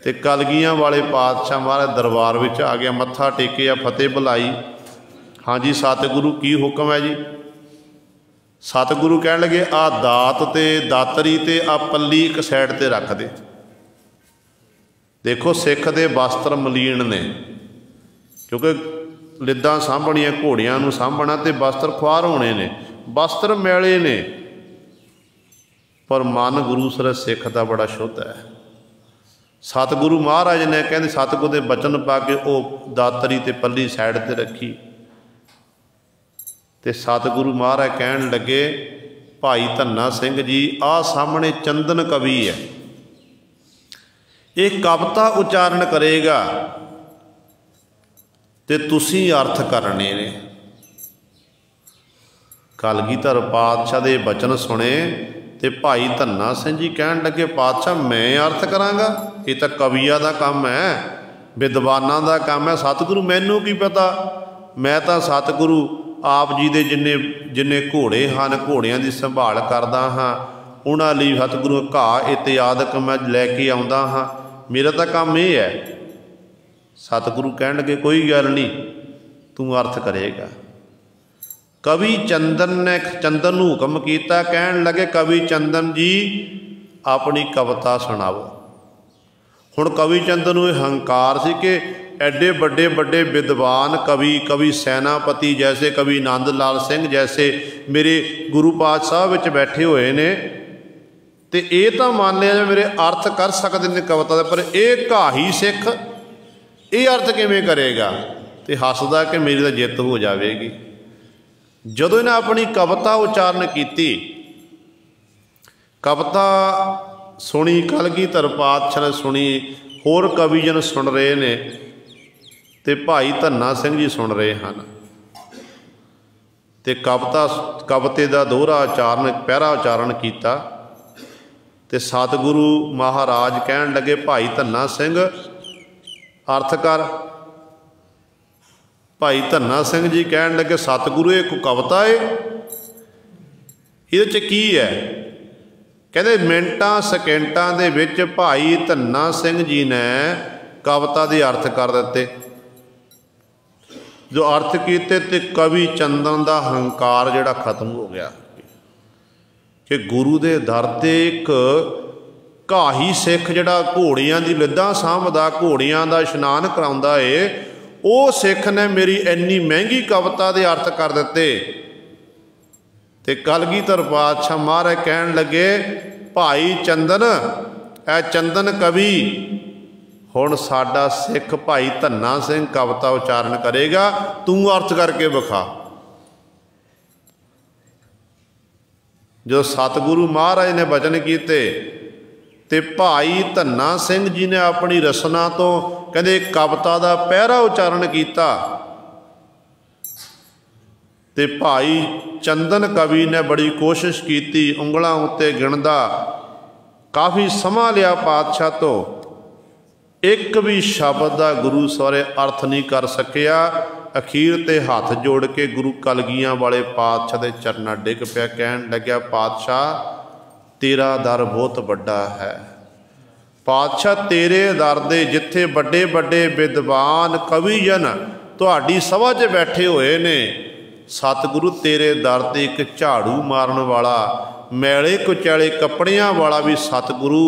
तो कलगियां वाले पातशाह महाराज दरबार में आ गया, मत्था टेकिया, फतेह बुलाई। हाँ जी सतगुरु की हुक्म है जी? सतगुरु कह लगे आ दात ते दातरी ते आ पल्ली एक साइड ते रख दे। देखो सिख दे वस्त्र मलीन ने, क्योंकि लिद्दां साਂਭਣੀਆਂ, घोड़ियां नूं साਂਭਣਾ ते वस्त्र खुआर होने ने, वस्त्र मैले ने, पर मन गुरु सर सिख का बड़ा शुद्ध है। सतगुरु महाराज ने कहते सतगुरु के बचन पा के वो दातरी ते पल्ली साइड ते रखी। ते सतगुरु महाराज कहन लगे भाई धन्ना सिंह जी आ सामने चंदन कवि है, एक कविता उच्चारण करेगा ते तुसी अर्थ करने ने। कलगीधर पातशाह दे बचन सुने ते भाई धन्ना सिंह जी कहन लगे पातशाह मैं अर्थ करांगा, ये तो कविया का काम है, विद्वानां का काम है। सतगुरु मैनू की पता, मैं तो सतगुरु आप जी दे जिन्ने जिन्ने घोड़े हैं घोड़ियां की संभाल करदा हाँ, उन्हां लई सतगुरु घाह इत्यादि मैं लैके आउंदा हाँ, मेरा तो काम यह है। सतगुरु कहन लगे कोई गल नहीं, तू अर्थ करेगा। कवि चंदन ने चंदन नूं हुक्म किया, कहन लगे कवि चंदन जी अपनी कविता सुणाओ। हुण कवि चंदन नूं हंकार सी कि एडे बड़े बड़े विद्वान कवि, कवि सैनापति जैसे कवि नंद लाल सिंह जैसे मेरे गुरु पातशाह विच बैठे हुए ने, ते ये तो मान लिया मेरे अर्थ कर सकते हैं कविता, पर यह घाही सिख ये अर्थ किवें करेगा? तो हसदा कि मेरी तो जित हो जाएगी। जदों इन्हें अपनी कविता उच्चारण की, कविता सुनी, कलगीधर पातशाह ने सुनी, होर कविजन सुन रहे ने, ते भाई धन्ना सिंह जी सुन रहे हैं। ते कविते का दोहरा उच्चारण पहरा उच्चारण किया, ते सतगुरु महाराज कहन लगे भाई धन्ना सिंह अर्थ कर। भाई धन्ना सिंह जी कहन लगे सतगुरु एक कविता है, ये की है? कहते मिनटां सकेंटां दे विच भाई धन्ना सिंह जी ने कविता के अर्थ कर दिते। जो अर्थ किए तो कवि चंदन का हंकार जिहड़ा खत्म हो गया कि गुरु के दर ते एक घाही सिख जिहड़ा घोड़ियां दी लिद्दां साਂਭदा, घोड़ियां दा इशनान कराउंदा है, वो सिख ने मेरी इन्नी महंगी कविता के अर्थ कर दिते। ते कलगीधर पातशाह महाराज कहन लगे भाई चंदन ए चंदन कवि, हुण साडा सिख भाई धन्ना सिंह कविता उच्चारण करेगा, तू अर्थ करके विखा। जो सतगुरु महाराज ने वचन किए ते भाई धन्ना सिंह जी ने अपनी रसना तो कहते कविता का पहरा उच्चारण किया, ते भाई चंदन कवि ने बड़ी कोशिश की, उंगलों उत्ते गिणदा काफ़ी समा लिया पातशाह तो, एक भी शब्द का गुरु सवरे अर्थ नहीं कर सकिया। अखीर ते हाथ जोड़ के गुरु कलगियां वाले पातशाह के चरणा डिग पिया, कहन लग्या पातशाह तेरा दर बहुत बड़ा है। पातशाह तेरे दर दे जिथे बड़े बड़े विद्वान कविजन तुहाडी सभा च बैठे हुए ने, सतगुरु तेरे दर ते एक झाड़ू मारन वाला, मैले कुचैले कपड़ियां वाला भी सतगुरु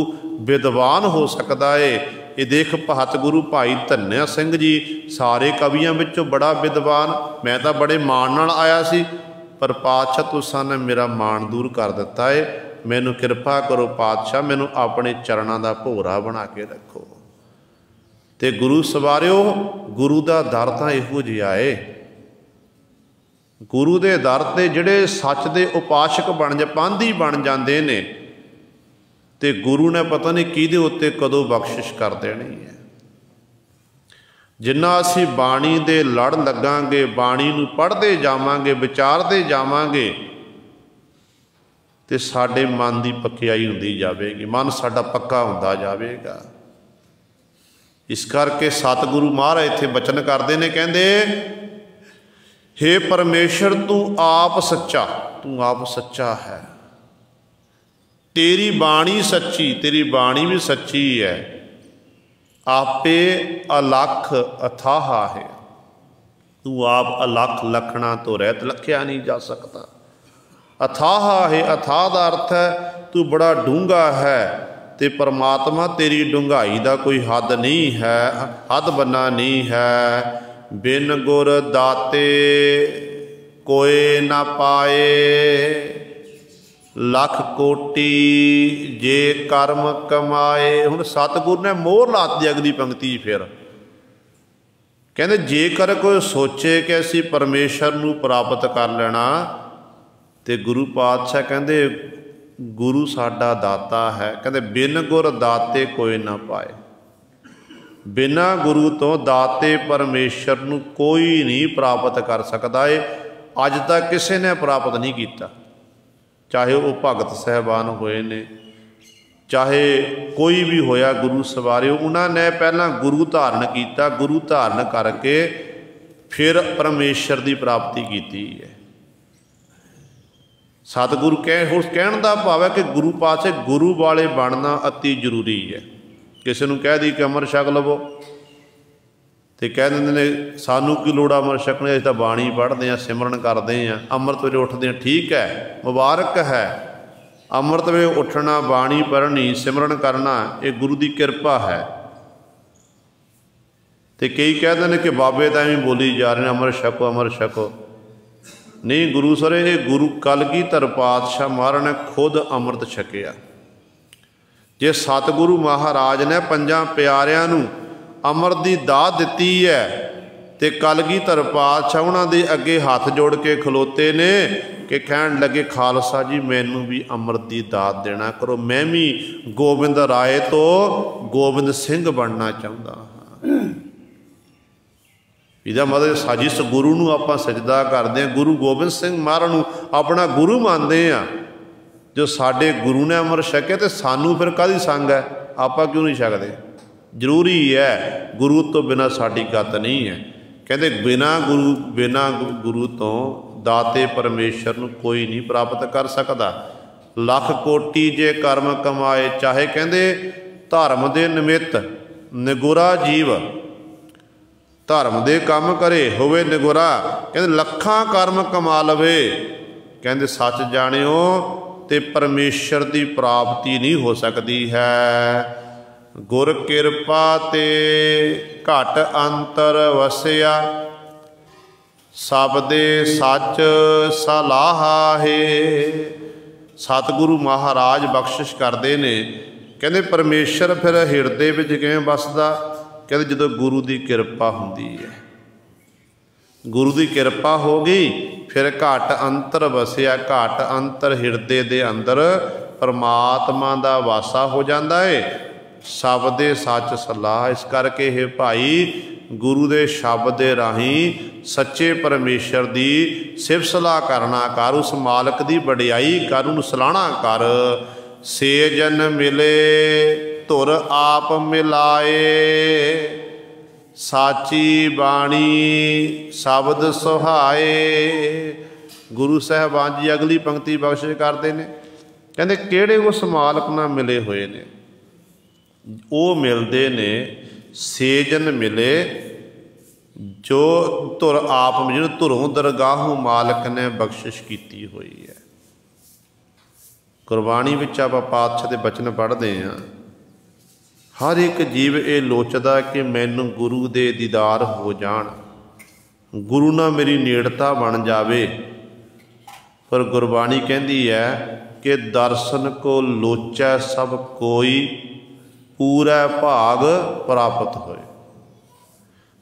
विद्वान हो सकता है। ये देख सतगुरु भाई धन्ना सिंह जी सारे कवियों विचों बड़ा विद्वान, मैं तो बड़े मान नाल आया सी, पर पातशाह तुसां ने मेरा मान दूर कर दिता है। मैनू कृपा करो पातशाह, मैनू अपने चरणों का भोरा बना के रखो। तो गुरु सवारियो गुरु का दर तो इहो जिहा है, गुरु के दर ते जिहड़े सच दे उपासक बन पांधी बन जाते ने, तो गुरु ने पता नहीं किहदे उत्ते कदों बख्शिश कर देनी है। जिन्ना असी बाणी दे लड़ लगांगे, बाणी नूं पढ़ते जावांगे, विचारते जावांगे, तो साडे मन की पक्याई हुंदी जावेगी, मन साडा पक्का हुंदा जावेगा। इस करके सतगुरु महाराज इत्थे बचन करते हैं, कहंदे हे परमेश्वर तू आप सच्चा, तू आप सच्चा है। तेरी बाणी सच्ची, तेरी बाणी भी सच्ची है। आपे अलख अथाहा है, तू आप अलख लखना तो रहत, लखिया नहीं जा सकता। अथाहा है, अथाह का अर्थ है तू बड़ा डूंगा है, ते परमात्मा तेरी डूंघाई का कोई हद नहीं है, हद बन्ना नहीं है। बिन गुर दाते कोई ना पाए, लख कोटि जे कर्म कमाए। हुण सतगुर ने मोहर लाती अगली पंक्ति, फिर कहते जेकर कोई सोचे कि असी परमेश्वर नूं प्राप्त कर लेना, तो गुरु पातशाह कहते गुरु साडा दाता है। कहते बिन गुर दाते कोई ना पाए, बिना गुरु तो दाते परमेश्वर नूं कोई नहीं प्राप्त कर सकता है। अज तक किसी ने प्राप्त नहीं किया, चाहे वो भगत साहबान होए ने, चाहे कोई भी होया गुरु सवारे, उन्होंने पहला गुरु धारण किया, गुरु धारण करके फिर परमेश्वर की प्राप्ति की है। सतगुरु कहण का भाव है कि गुरु पातशाह गुरु वाले बनना अति जरूरी है। किसी को कह दी कि अमर छक लवो, तो कह देंगे ने सानू की लोड़ अमर छकने, अस तो बाणी पढ़ते हैं, सिमरन करते हैं, अमृत वेले उठते हैं, ठीक है, मुबारक है। अमृत वेले उठना, बाणी पढ़नी, सिमरन करना, ये गुरु की कृपा है। तो कई कहते हैं कि बाबे तो एवं बोली जा रहे हैं अमर छको अमर छको। नहीं गुरु सर, ये गुरु कलगीधर पातशाह महाराज ने खुद अमृत छकिया। जे सतगुरु महाराज ने पंजां प्यारियां नूं अमृत की दात दिती है, तो कलगीधर पातशाह उन्हां दे अगे हाथ जोड़ के खलोते ने कि कहण लगे खालसा जी मैनूं भी अमृत की दात देना करो, मैं भी गोबिंद राय तो गोबिंद सिंह बनना चाहुंदा हां। ਇਹਦਾ मतलब साजिश गुरु ਨੂੰ ਆਪਾਂ ਸਜਦਾ ਕਰਦੇ ਹਾਂ, गुरु गोबिंद सिंह महाराज ਨੂੰ अपना गुरु मानते हैं। जो साडे गुरु ने अमर छके तो सानू फिर काहदी संग है, आपां क्यों नहीं छकदे? जरूरी है, गुरु तो बिना साडी गत नहीं है। कहते बिना गुरु तो दाते परमेश्वर नूं कोई नहीं प्राप्त कर सकता। लख कोटि जे कर्म कमाए, चाहे कहते धर्म के निमित्त निगुरा जीव धर्म दे काम करे होवे निगुरा, कहते लखां कर्म कमा लवे, कहते सच जानियो ते परमेश्वर की प्राप्ति नहीं हो सकती है। गुर किरपा ते घट अंतर वसिया, सबदे सच सलाहा है। सतगुरु महाराज बख्शिश करते ने, कहते परमेश्वर फिर हिरदे विच किवें वसदा? कहते जो गुरु की किरपा होंदी है, गुरु की किरपा हो गई, फिर घट अंतर वसिया, घट अंतर हिरदे दे अंदर परमात्मा का वासा हो जाता है। शब्द सच सलाह, इस करके हे भाई गुरु के शब्द के राही सच्चे परमेश्वर की सिफ सलाह करना कर, उस मालक की वडियाई कर, उन्होंने सलाहना कर। से जन मिले धुर आप मिलाए, साची बाणी शब्द सुहाए। गुरु साहबान जी अगली पंक्ति बख्शिश करते हैं, कहते किहड़े उस मालक नाल मिले हुए ने? वो मिलते ने सेजन मिले जो धुर आप, जिन्होंने धुरों दरगाहों मालक ने बख्शिश की हुई है। गुरबाणी विच आपां पातशाह दे बचन पढ़ते हैं, हर एक जीव ये लोचदा कि मैनू गुरु दे दीदार हो जाण, गुरु नाल मेरी नेड़ता बन जावे। पर गुरबाणी कहती है कि दर्शन को लोचै सब कोई, पूरा भाग प्राप्त होए।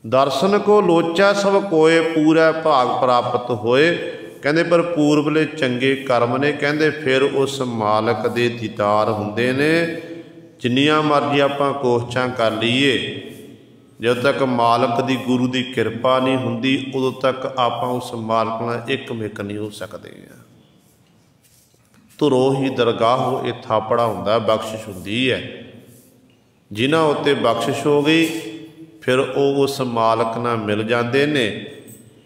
दर्शन को लोचै सब कोई, पूरा भाग प्राप्त होए। कहते पर पूर्वले चंगे कर्म ने, कहते फिर उस मालक दे दीदार हुंदे ने। जिन्नियां मर्जी आपां कोशिशां कर लीए, जब तक मालक की गुरु की किरपा नहीं हुंदी उदों तक आपां उस मालक नाल एक मिक नहीं हो सकते। धुरों ही दरगाह ये थापड़ा हुंदा, बख्शिश हुंदी है। जिन्हां उत्ते बख्शिश हो गई फिर वो उस मालक नाल मिल जाते ने।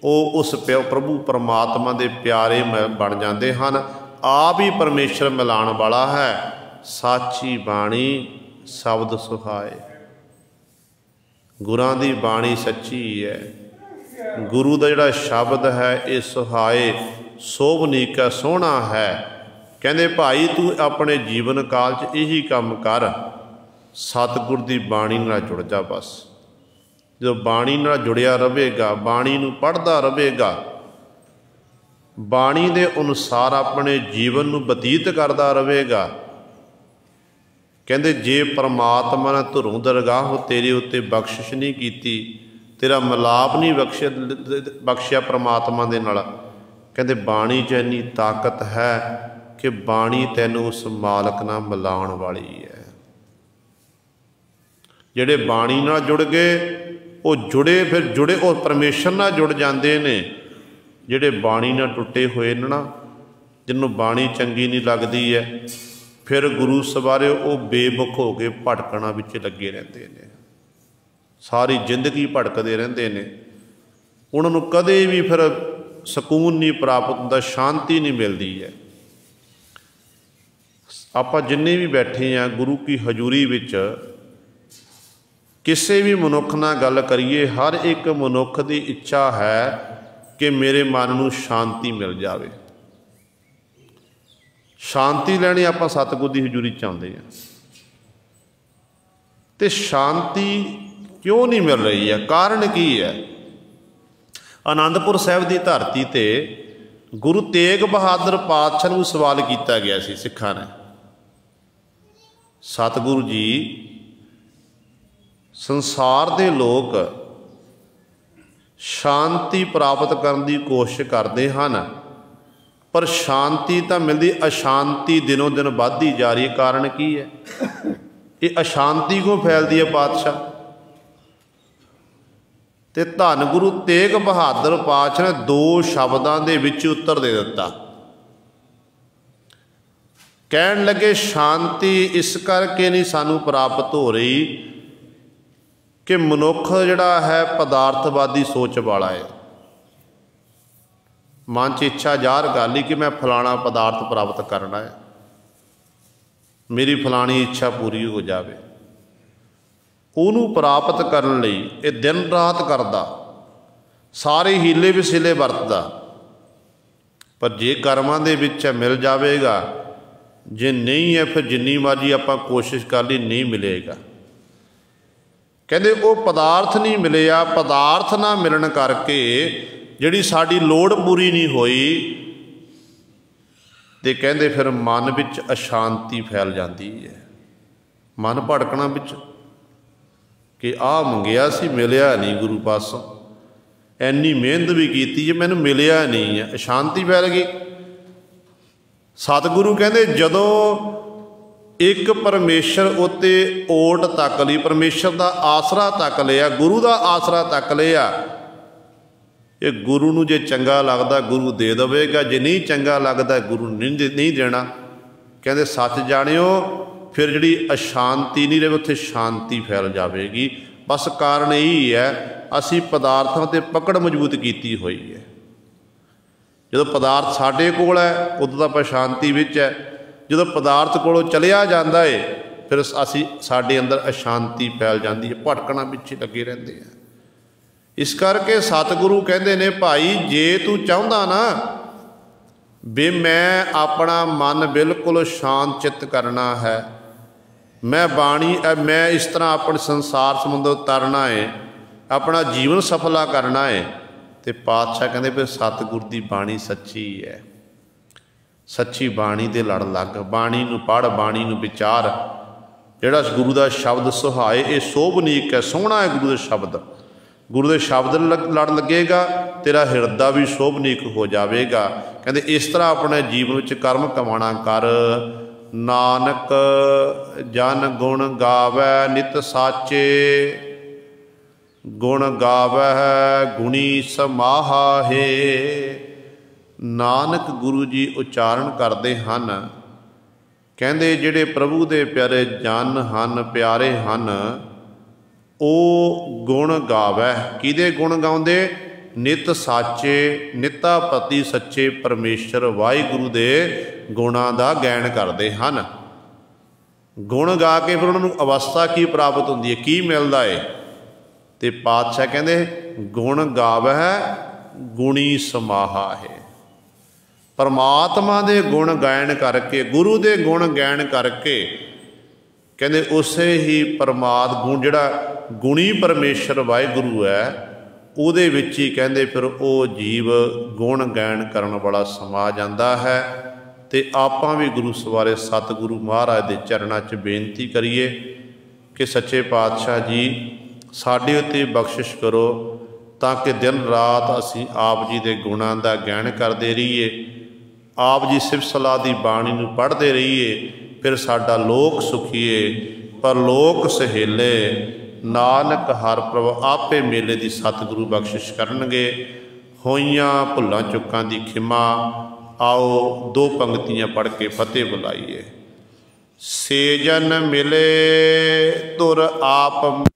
ਉਹ ਉਸ ਪ੍ਰਭੂ ਪਰਮਾਤਮਾ ਦੇ ਪਿਆਰੇ ਬਣ ਜਾਂਦੇ ਹਨ। ਆਪ ਹੀ ਪਰਮੇਸ਼ਰ ਮਿਲਾਉਣ ਵਾਲਾ ਹੈ। ਸਾਚੀ ਬਾਣੀ ਸ਼ਬਦ ਸੁਹਾਏ। ਗੁਰਾਂ ਦੀ ਬਾਣੀ ਸੱਚੀ ਹੈ। ਗੁਰੂ ਦਾ ਜਿਹੜਾ ਸ਼ਬਦ ਹੈ ਇਹ ਸੁਹਾਏ, ਸੋਭਨੀਕ ਹੈ, ਸੋਹਣਾ ਹੈ। ਕਹਿੰਦੇ ਭਾਈ ਤੂੰ ਆਪਣੇ ਜੀਵਨ ਕਾਲ 'ਚ ਇਹੀ ਕੰਮ ਕਰ, ਸਤਿਗੁਰ ਦੀ ਬਾਣੀ ਨਾਲ ਜੁੜ ਜਾ। ਬਸ ਜਦੋਂ ਬਾਣੀ ਨਾਲ ਜੁੜਿਆ ਰਹੇਗਾ, ਬਾਣੀ ਨੂੰ ਪੜ੍ਹਦਾ ਰਹੇਗਾ, ਬਾਣੀ ਦੇ ਅਨੁਸਾਰ ਆਪਣੇ ਜੀਵਨ ਨੂੰ ਬਤੀਤ ਕਰਦਾ ਰਹੇਗਾ, ਕਹਿੰਦੇ ਜੇ ਪਰਮਾਤਮਾ ਨੇ ਧੁਰੋਂ ਦਰਗਾਹ ਤੇਰੇ ਉੱਤੇ ਬਖਸ਼ਿਸ਼ ਨਹੀਂ ਕੀਤੀ, ਤੇਰਾ ਮਿਲਾਪ ਨਹੀਂ ਬਖਸ਼ਿਆ ਪਰਮਾਤਮਾ ਦੇ ਨਾਲ, ਕਹਿੰਦੇ ਬਾਣੀ 'ਚ ਇੰਨੀ ਤਾਕਤ ਹੈ ਕਿ ਬਾਣੀ ਤੈਨੂੰ ਉਸ ਮਾਲਕ ਨਾਲ ਮਿਲਾਉਣ ਵਾਲੀ ਹੈ। ਜਿਹੜੇ ਬਾਣੀ ਨਾਲ ਜੁੜ ਗਏ ਉਹ ਜੁੜੇ, ਫਿਰ ਜੁੜੇ ਉਹ ਪਰਮੇਸ਼ਰ ਨਾਲ ਜੁੜ ਜਾਂਦੇ ਨੇ। ਜਿਹੜੇ ਬਾਣੀ ਨਾਲ ਟੁੱਟੇ ਹੋਏ ਨੇ ਨਾ, ਜਿਹਨੂੰ ਬਾਣੀ ਚੰਗੀ ਨਹੀਂ ਲੱਗਦੀ ਹੈ, ਫਿਰ ਗੁਰੂ ਸਵਾਰੇ ਉਹ ਬੇਮੁਖ ਹੋ ਕੇ ਭਟਕਣਾ ਵਿੱਚ ਲੱਗੇ ਰਹਿੰਦੇ ਨੇ। ਸਾਰੀ ਜ਼ਿੰਦਗੀ ਭਟਕਦੇ ਰਹਿੰਦੇ ਨੇ। ਉਹਨਾਂ ਨੂੰ ਕਦੇ ਵੀ ਫਿਰ ਸਕੂਨ ਨਹੀਂ ਪ੍ਰਾਪਤ ਹੁੰਦਾ, ਸ਼ਾਂਤੀ ਨਹੀਂ ਮਿਲਦੀ ਹੈ। ਆਪਾਂ ਜਿੰਨੇ ਵੀ ਬੈਠੇ ਹਾਂ ਗੁਰੂ ਕੀ ਹਜ਼ੂਰੀ ਵਿੱਚ, ਕਿਸੇ ਵੀ ਮਨੁੱਖ ਨਾਲ ਗੱਲ ਕਰੀਏ, ਹਰ ਇੱਕ ਮਨੁੱਖ ਦੀ ਇੱਛਾ ਹੈ ਕਿ ਮੇਰੇ ਮਨ ਨੂੰ ਸ਼ਾਂਤੀ ਮਿਲ ਜਾਵੇ। ਸ਼ਾਂਤੀ ਲੈਣੀ ਆਪਾਂ ਸਤਿਗੁਰ ਦੀ ਹਜ਼ੂਰੀ ਚਾਹੁੰਦੇ ਹਾਂ। ਤੇ ਸ਼ਾਂਤੀ ਕਿਉਂ ਨਹੀਂ ਮਿਲ ਰਹੀ ਹੈ? ਕਾਰਨ ਕੀ ਹੈ? ਆਨੰਦਪੁਰ ਸਾਹਿਬ ਦੀ ਧਰਤੀ ਤੇ ਗੁਰੂ ਤੇਗ ਬਹਾਦਰ ਪਾਤਸ਼ਾਹ ਨੂੰ ਸਵਾਲ ਕੀਤਾ ਗਿਆ ਸੀ ਸਿੱਖਾਂ ਨੇ। ਸਤਿਗੁਰੂ ਜੀ, ਸੰਸਾਰ ਦੇ ਲੋਕ ਸ਼ਾਂਤੀ ਪ੍ਰਾਪਤ ਕਰਨ ਦੀ ਕੋਸ਼ਿਸ਼ ਕਰਦੇ ਹਨ, ਪਰ ਸ਼ਾਂਤੀ ਤਾਂ ਮਿਲਦੀ, ਅਸ਼ਾਂਤੀ ਦਿਨੋਂ ਦਿਨ ਵੱਧਦੀ ਜਾ ਰਹੀ ਹੈ। ਕਾਰਨ ਕੀ ਹੈ? ਇਹ ਅਸ਼ਾਂਤੀ ਕਿਉਂ ਫੈਲਦੀ ਹੈ ਪਾਤਸ਼ਾਹ? ਤੇ ਧੰਨ ਗੁਰੂ ਤੇਗ ਬਹਾਦਰ ਪਾਤਸ਼ਾਹ ਨੇ 2 ਸ਼ਬਦਾਂ ਦੇ ਵਿੱਚ ਉੱਤਰ ਦੇ ਦਿੱਤਾ। ਕਹਿਣ ਲੱਗੇ ਸ਼ਾਂਤੀ ਇਸ ਕਰਕੇ ਨਹੀਂ ਸਾਨੂੰ ਪ੍ਰਾਪਤ ਹੋ ਰਹੀ ਕਿ ਮਨੁੱਖ ਜਿਹੜਾ ਹੈ ਪਦਾਰਥਵਾਦੀ ਸੋਚ ਵਾਲਾ ਹੈ। ਮਨ 'ਚ ਇੱਛਾ ਜ਼ਾਹਰ ਕਰ ਲਈ ਕਿ ਮੈਂ ਫਲਾਣਾ ਪਦਾਰਥ ਪ੍ਰਾਪਤ ਕਰਨਾ ਹੈ, ਮੇਰੀ ਫਲਾਣੀ ਇੱਛਾ ਪੂਰੀ ਹੋ ਜਾਵੇ। ਉਹਨੂੰ ਪ੍ਰਾਪਤ ਕਰਨ ਲਈ ਇਹ ਦਿਨ ਰਾਤ ਕਰਦਾ, ਸਾਰੇ ਹੀਲੇ ਵਸੀਲੇ ਵਰਤਦਾ, ਪਰ ਜੇ ਕਰਮਾਂ ਦੇ ਵਿੱਚ ਮਿਲ ਜਾਵੇਗਾ, ਜੇ ਨਹੀਂ ਹੈ ਫਿਰ ਜਿੰਨੀ ਮਰਜ਼ੀ ਆਪਾਂ ਕੋਸ਼ਿਸ਼ ਕਰ ਲਈ ਨਹੀਂ ਮਿਲੇਗਾ। ਕਹਿੰਦੇ ਉਹ ਪਦਾਰਥ ਨਹੀਂ ਮਿਲਿਆ, ਪਦਾਰਥ ਨਾ ਮਿਲਣ ਕਰਕੇ ਜਿਹੜੀ ਸਾਡੀ ਲੋੜ ਪੂਰੀ ਨਹੀਂ ਹੋਈ, ਤੇ ਕਹਿੰਦੇ ਫਿਰ ਮਨ ਵਿੱਚ ਅਸ਼ਾਂਤੀ ਫੈਲ ਜਾਂਦੀ ਹੈ। ਮਨ ਭਟਕਣਾ ਵਿੱਚ ਕਿ ਆਹ ਮੰਗਿਆ ਸੀ ਮਿਲਿਆ ਨਹੀਂ ਗੁਰੂ ਪਾਸੋਂ, ਇੰਨੀ ਮਿਹਨਤ ਵੀ ਕੀਤੀ ਜੇ ਮੈਨੂੰ ਮਿਲਿਆ ਨਹੀਂ ਹੈ, ਅਸ਼ਾਂਤੀ ਫੈਲ ਗਈ। ਸਤਿਗੁਰੂ ਕਹਿੰਦੇ ਜਦੋਂ ਇੱਕ ਪਰਮੇਸ਼ਰ ਉੱਤੇ ਓਟ ਤੱਕ ਲਈ, ਪਰਮੇਸ਼ਰ ਦਾ ਆਸਰਾ ਤੱਕ ਲਿਆ, ਗੁਰੂ ਦਾ ਆਸਰਾ ਤੱਕ ਲਿਆ, ਇਹ ਗੁਰੂ ਨੂੰ ਜੇ ਚੰਗਾ ਲੱਗਦਾ ਗੁਰੂ ਦੇ ਦੇਵੇਗਾ, ਜੇ ਨਹੀਂ ਚੰਗਾ ਲੱਗਦਾ ਗੁਰੂ ਨਹੀਂ ਦੇਣਾ। ਕਹਿੰਦੇ ਸੱਚ ਜਾਣਿਓ, ਫਿਰ ਜਿਹੜੀ ਅਸ਼ਾਂਤੀ ਨਹੀਂ ਰਹੇ ਉੱਥੇ ਸ਼ਾਂਤੀ ਫੈਲ ਜਾਵੇਗੀ। ਬਸ ਕਾਰਨ ਇਹੀ ਹੈ ਅਸੀਂ ਪਦਾਰਥਾਂ 'ਤੇ ਪਕੜ ਮਜ਼ਬੂਤ ਕੀਤੀ ਹੋਈ ਹੈ। ਜਦੋਂ ਪਦਾਰਥ ਸਾਡੇ ਕੋਲ ਹੈ ਉਦੋਂ ਤਾਂ ਆਪਾਂ ਸ਼ਾਂਤੀ ਵਿੱਚ ਹੈ, ਜਦੋਂ ਪਦਾਰਥ ਕੋਲੋਂ ਚਲਿਆ ਜਾਂਦਾ ਹੈ ਫਿਰ ਅਸੀਂ ਸਾਡੇ ਅੰਦਰ ਅਸ਼ਾਂਤੀ ਫੈਲ ਜਾਂਦੀ ਹੈ, ਭਟਕਣਾ ਪਿੱਛੇ ਲੱਗੇ ਰਹਿੰਦੇ ਆ। ਇਸ ਕਰਕੇ ਸਤਿਗੁਰੂ ਕਹਿੰਦੇ ਨੇ ਭਾਈ ਜੇ ਤੂੰ ਚਾਹੁੰਦਾ ਨਾ ਵੀ ਮੈਂ ਆਪਣਾ ਮਨ ਬਿਲਕੁਲ ਸ਼ਾਂਤ ਚਿੱਤ ਕਰਨਾ ਹੈ, ਮੈਂ ਬਾਣੀ, ਮੈਂ ਇਸ ਤਰ੍ਹਾਂ ਆਪਣੇ ਸੰਸਾਰ ਸੰਬੰਧੋਂ ਤਰਨਾ ਹੈ, ਆਪਣਾ ਜੀਵਨ ਸਫਲਾ ਕਰਨਾ ਹੈ, ਤੇ ਪਾਤਸ਼ਾਹ ਕਹਿੰਦੇ ਫਿਰ ਸਤਿਗੁਰ ਦੀ ਬਾਣੀ ਸੱਚੀ ਹੈ। ਸੱਚੀ ਬਾਣੀ ਦੇ ਲੜ ਲੱਗ, ਬਾਣੀ ਨੂੰ ਪੜ੍ਹ, ਬਾਣੀ ਨੂੰ ਵਿਚਾਰ। ਜਿਹੜਾ ਗੁਰੂ ਦਾ ਸ਼ਬਦ ਸੁਹਾਏ, ਇਹ ਸੋਭਨੀਕ ਹੈ, ਸੋਹਣਾ ਹੈ ਗੁਰੂ ਦਾ ਸ਼ਬਦ। ਗੁਰੂ ਦੇ ਸ਼ਬਦ ਲੜ ਲੱਗੇਗਾ, ਤੇਰਾ ਹਿਰਦਾ ਵੀ ਸੋਭਨੀਕ ਹੋ ਜਾਵੇਗਾ। ਕਹਿੰਦੇ ਇਸ ਤਰ੍ਹਾਂ ਆਪਣੇ ਜੀਵਨ ਵਿੱਚ ਕਰਮ ਕਮਾਣਾ ਕਰ। ਨਾਨਕ ਜਨ ਗੁਣ ਗਾਵੈ ਨਿਤ ਸਾਚੇ, ਗੁਣ ਗਾਵੈ ਗੁਣੀ ਸਮਾਹਾਹੇ। ਨਾਨਕ ਗੁਰੂ ਜੀ ਉਚਾਰਨ ਕਰਦੇ ਹਨ, ਕਹਿੰਦੇ ਜਿਹੜੇ ਪ੍ਰਭੂ ਦੇ ਪਿਆਰੇ ਜਨ ਹਨ, ਪਿਆਰੇ ਹਨ, ਉਹ ਗੁਣ ਗਾਵੈ। ਕਿਹਦੇ ਗੁਣ ਗਾਉਂਦੇ? ਨਿਤ ਸਾਚੇ ਨਿਤਾ ਪਤੀ ਸੱਚੇ ਪਰਮੇਸ਼ਰ ਵਾਹਿਗੁਰੂ ਦੇ ਗੁਣਾਂ ਦਾ ਗਾਇਨ ਕਰਦੇ ਹਨ। ਗੁਣ ਗਾ ਕੇ ਫਿਰ ਉਹਨਾਂ ਨੂੰ ਅਵਸਥਾ ਕੀ ਪ੍ਰਾਪਤ ਹੁੰਦੀ ਹੈ, ਕੀ ਮਿਲਦਾ ਹੈ? ਤੇ ਪਾਤਸ਼ਾਹ ਕਹਿੰਦੇ ਗੁਣ ਗਾਵਹਿ ਗੁਣੀ ਸਮਾਹਾ ਹੈ। ਪਰਮਾਤਮਾ ਦੇ ਗੁਣ ਗਾਇਨ ਕਰਕੇ, ਗੁਰੂ ਦੇ ਗੁਣ ਗਾਇਨ ਕਰਕੇ ਕਹਿੰਦੇ ਉਸੇ ਹੀ ਪਰਮਾਤ ਗੁਣ ਜਿਹੜਾ ਗੁਣੀ ਪਰਮੇਸ਼ਰ ਵਾਹਿਗੁਰੂ ਹੈ ਉਹਦੇ ਵਿੱਚ ਹੀ ਕਹਿੰਦੇ ਫਿਰ ਉਹ ਜੀਵ ਗੁਣ ਗਾਇਨ ਕਰਨ ਵਾਲਾ ਸਮਾ ਜਾਂਦਾ ਹੈ। ਤੇ ਆਪਾਂ ਵੀ ਗੁਰੂ ਸਵਾਰੇ ਸਤਿਗੁਰੂ ਮਹਾਰਾਜ ਦੇ ਚਰਨਾਂ 'ਚ ਬੇਨਤੀ ਕਰੀਏ ਕਿ ਸੱਚੇ ਪਾਤਸ਼ਾਹ ਜੀ ਸਾਡੇ ਉੱਤੇ ਬਖਸ਼ਿਸ਼ ਕਰੋ ਤਾਂ ਕਿ ਦਿਨ ਰਾਤ ਅਸੀਂ ਆਪ ਜੀ ਦੇ ਗੁਣਾਂ ਦਾ ਗਾਇਨ ਕਰਦੇ ਰਹੀਏ, ਆਪ ਜੀ ਸਿਫਤ ਸਲਾਹ ਦੀ ਬਾਣੀ ਨੂੰ ਪੜ੍ਹਦੇ ਰਹੀਏ। ਫਿਰ ਸਾਡਾ ਲੋਕ ਸੁਖੀਏ ਪਰਲੋਕ ਸਹੇਲੇ, ਨਾਨਕ ਹਰ ਪ੍ਰਭ ਆਪੇ ਮੇਲੇ ਦੀ ਸਤਿਗੁਰੂ ਬਖਸ਼ਿਸ਼ ਕਰਨਗੇ। ਹੋਈਆਂ ਭੁੱਲਾਂ ਚੁੱਕਾਂ ਦੀ ਖਿਮਾ। ਆਓ ਦੋ ਪੰਕਤੀਆਂ ਪੜ੍ਹ ਕੇ ਫਤਿਹ ਬੁਲਾਈਏ। ਸੇਜਨ ਮਿਲੇ ਤੁਰ ਆਪ